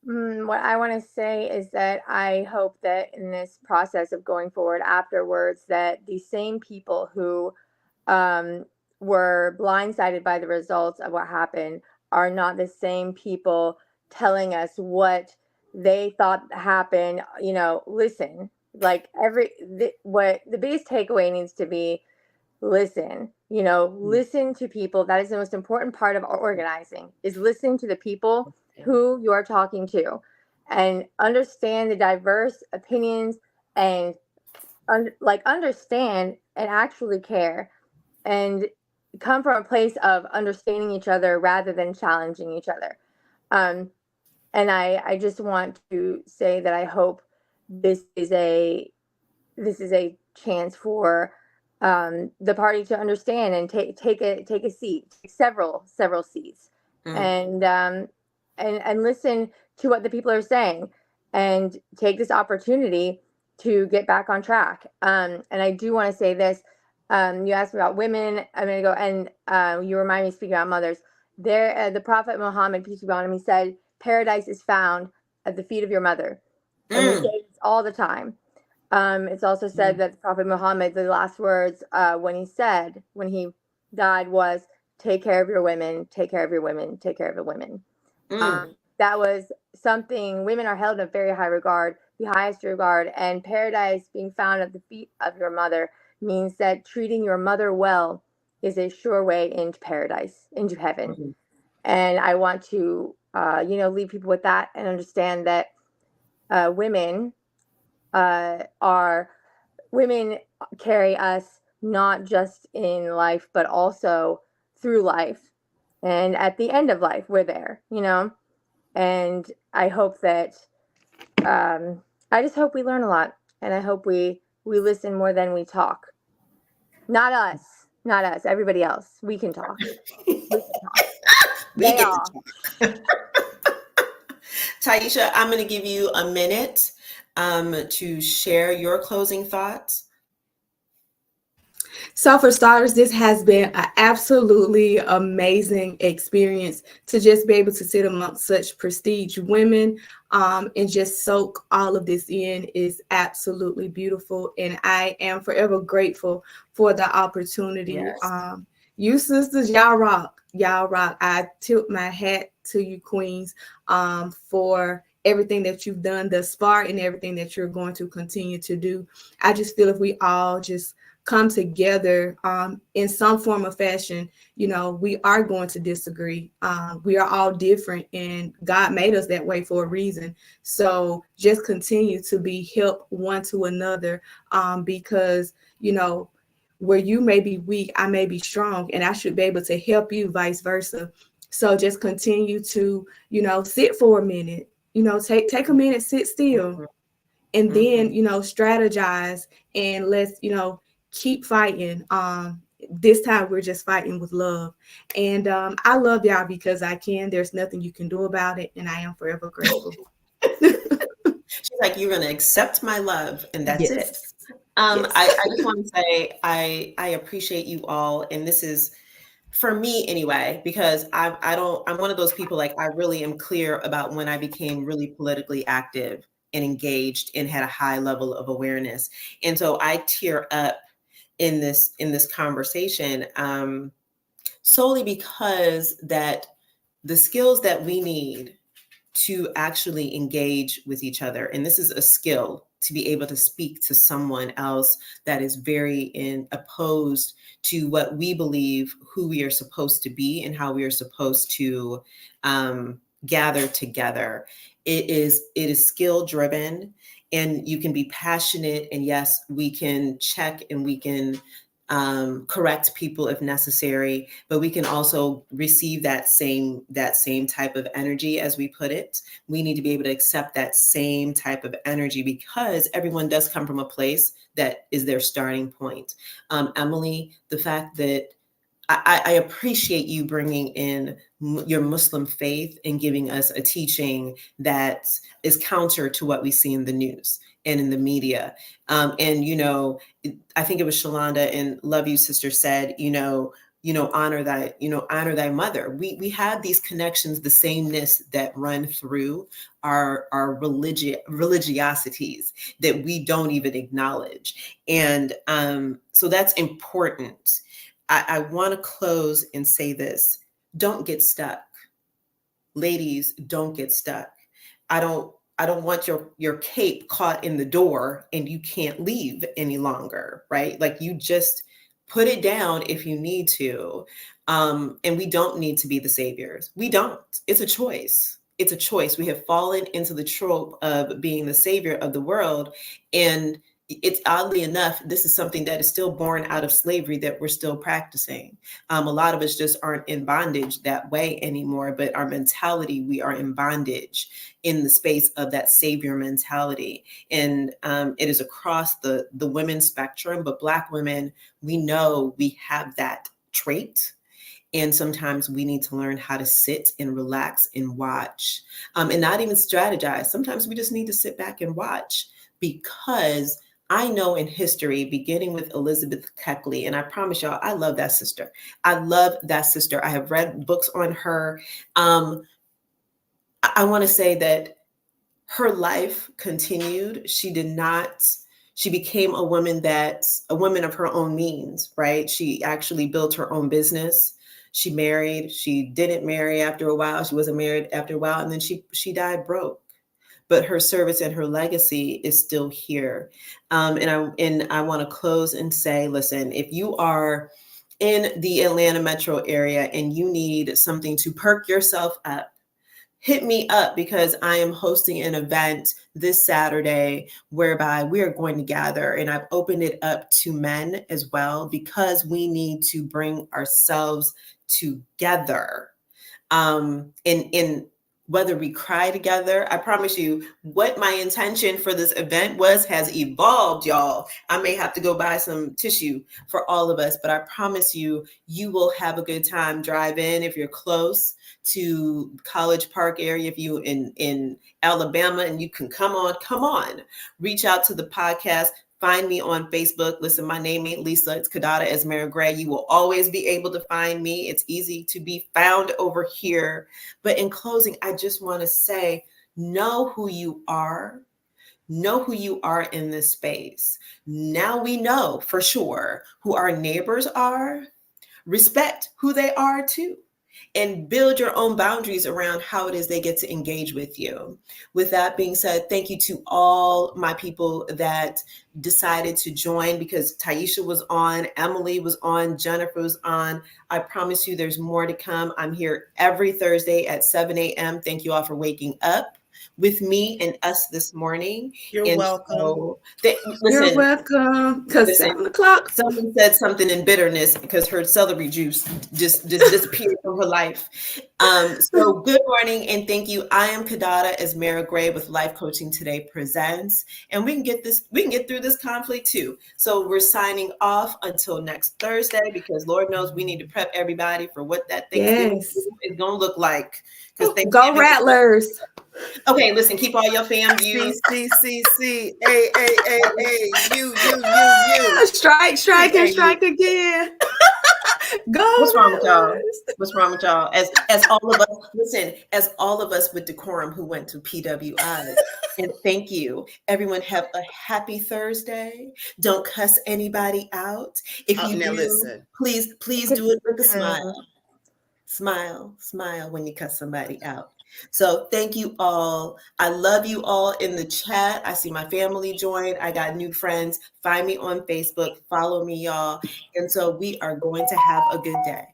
What I want to say is that I hope that in this process of going forward afterwards, that the same people who were blindsided by the results of what happened are not the same people telling us what they thought happened. Listen, like what the biggest takeaway needs to be: listen. Listen to people. That is the most important part of our organizing, is listening to the people who you are talking to, and understand the diverse opinions, and understand and actually care, and come from a place of understanding each other rather than challenging each other. And I just want to say that I hope this is a chance for the party to understand and take a seat, several seats, and listen to what the people are saying, and take this opportunity to get back on track. And I do want to say this. You asked me about women a minute ago, and you remind me, speaking about mothers, the Prophet Muhammad, peace be upon him, he said, paradise is found at the feet of your mother. And we say this all the time. It's also said that the Prophet Muhammad, the last words when he died was, take care of your women, take care of your women, take care of the women. That was something, women are held in very high regard, the highest regard, and paradise being found at the feet of your mother means that treating your mother well is a sure way into paradise, into heaven. And I want to, leave people with that, and understand that women carry us not just in life, but also through life. And at the end of life, we're there, And I hope that, I just hope we learn a lot, and I hope we we listen more than we talk. Not us, everybody else. We can talk. We can talk. We get to talk. Taisha, I'm going to give you a minute to share your closing thoughts. So for starters, this has been an absolutely amazing experience to just be able to sit amongst such prestige women and just soak all of this in is absolutely beautiful. And I am forever grateful for the opportunity. Yes. You sisters, y'all rock. Y'all rock. I tilt my hat to you queens for everything that you've done thus far and everything that you're going to continue to do. I just feel if we all just come together in some form of fashion, you know, we are going to disagree. We are all different and God made us that way for a reason. So just continue to be help one to another because, you know, where you may be weak, I may be strong and I should be able to help you, vice versa. So just continue to, you know, sit for a minute, you know, take a minute, sit still, and then, you know, strategize and let's, you know, keep fighting. This time we're just fighting with love. And I love y'all because I can. There's nothing you can do about it. And I am forever grateful. She's like, you're going to accept my love. And that's it. Yes. I just want to say I appreciate you all. And this is, for me anyway, because I'm one of those people, like I really am clear about when I became really politically active and engaged and had a high level of awareness. And so I tear up in this conversation solely because that the skills that we need to actually engage with each other, and this is a skill to be able to speak to someone else that is very opposed to what we believe, who we are supposed to be and how we are supposed to gather together. It is skill driven, and you can be passionate, and yes, we can check and we can correct people if necessary, but we can also receive that same type of energy, as we put it. We need to be able to accept that same type of energy because everyone does come from a place that is their starting point. Emily, the fact that I appreciate you bringing in your Muslim faith and giving us a teaching that is counter to what we see in the news and in the media. And, you know, I think it was Shalonda and Love You Sister said, honor thy mother. We have these connections, the sameness that run through our religiosities that we don't even acknowledge. And so that's important. I want to close and say this: don't get stuck. Ladies, don't get stuck. I don't want your cape caught in the door and you can't leave any longer, right? Like, you just put it down if you need to. And we don't need to be the saviors. We don't. It's a choice. It's a choice. We have fallen into the trope of being the savior of the world. And it's, oddly enough, this is something that is still born out of slavery that we're still practicing. A lot of us just aren't in bondage that way anymore, but our mentality, we are in bondage in the space of that savior mentality. And it is across the women's spectrum, but Black women, we know we have that trait. And sometimes we need to learn how to sit and relax and watch, and not even strategize. Sometimes we just need to sit back and watch, because I know in history, beginning with Elizabeth Keckley, and I promise y'all, I love that sister. I love that sister. I have read books on her. I want to say that her life continued. She became a woman of her own means, right? She actually built her own business. She married. She didn't marry after a while. She wasn't married after a while. And then she died broke. But her service and her legacy is still here. And I want to close and say, listen, if you are in the Atlanta metro area and you need something to perk yourself up, hit me up, because I am hosting an event this Saturday whereby we are going to gather, and I've opened it up to men as well, because we need to bring ourselves together. And whether we cry together. I promise you, what my intention for this event was has evolved, y'all. I may have to go buy some tissue for all of us, but I promise you, you will have a good time. Drive in if you're close to College Park area, if you in Alabama, and you can come on, reach out to the podcast. Find me on Facebook. Listen, my name ain't Lisa. It's Kiddada Asmara Grey. You will always be able to find me. It's easy to be found over here. But in closing, I just want to say, know who you are. Know who you are in this space. Now we know for sure who our neighbors are. Respect who they are too. And build your own boundaries around how it is they get to engage with you. With that being said, thank you to all my people that decided to join, because Taisha was on, Emily was on, Jennifer was on. I promise you there's more to come. I'm here every Thursday at 7 a.m. Thank you all for waking up with me and us this morning. You're welcome. You're welcome. Because 7 o'clock. Someone said something in bitterness because her celery juice just disappeared from her life. So good morning and thank you. I am Kiddada Asmara Grey with Life Coaching Today Presents, and we can get through this conflict too. So we're signing off until next Thursday, because Lord knows we need to prep everybody for what that Thanksgiving is going to look like. Go Rattlers. Okay, listen, keep all your fam views. C. A. You. Strike again. Go. What's wrong with y'all? What's wrong with y'all? As all of us, listen, as all of us with decorum who went to PWI. And thank you. Everyone have a happy Thursday. Don't cuss anybody out. If you do, listen, please do it with a smile. Smile when you cuss somebody out. So thank you all. I love you all in the chat. I see my family joined. I got new friends. Find me on Facebook. Follow me, y'all. And so we are going to have a good day.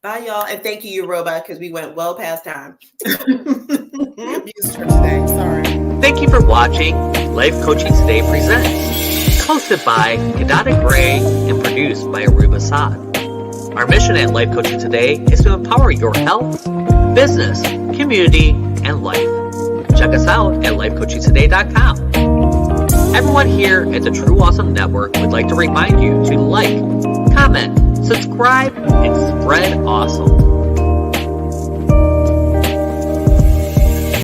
Bye, y'all. And thank you, your robot, because we went well past time. Abused her today. Sorry. Thank you for watching Life Coaching Today Presents, hosted by Kiddada Grey and produced by Aruba Saad. Our mission at Life Coaching Today is to empower your health, business, community, and life. Check us out at lifecoachingtoday.com. Everyone here at the True Awesome Network would like to remind you to like, comment, subscribe, and spread awesome.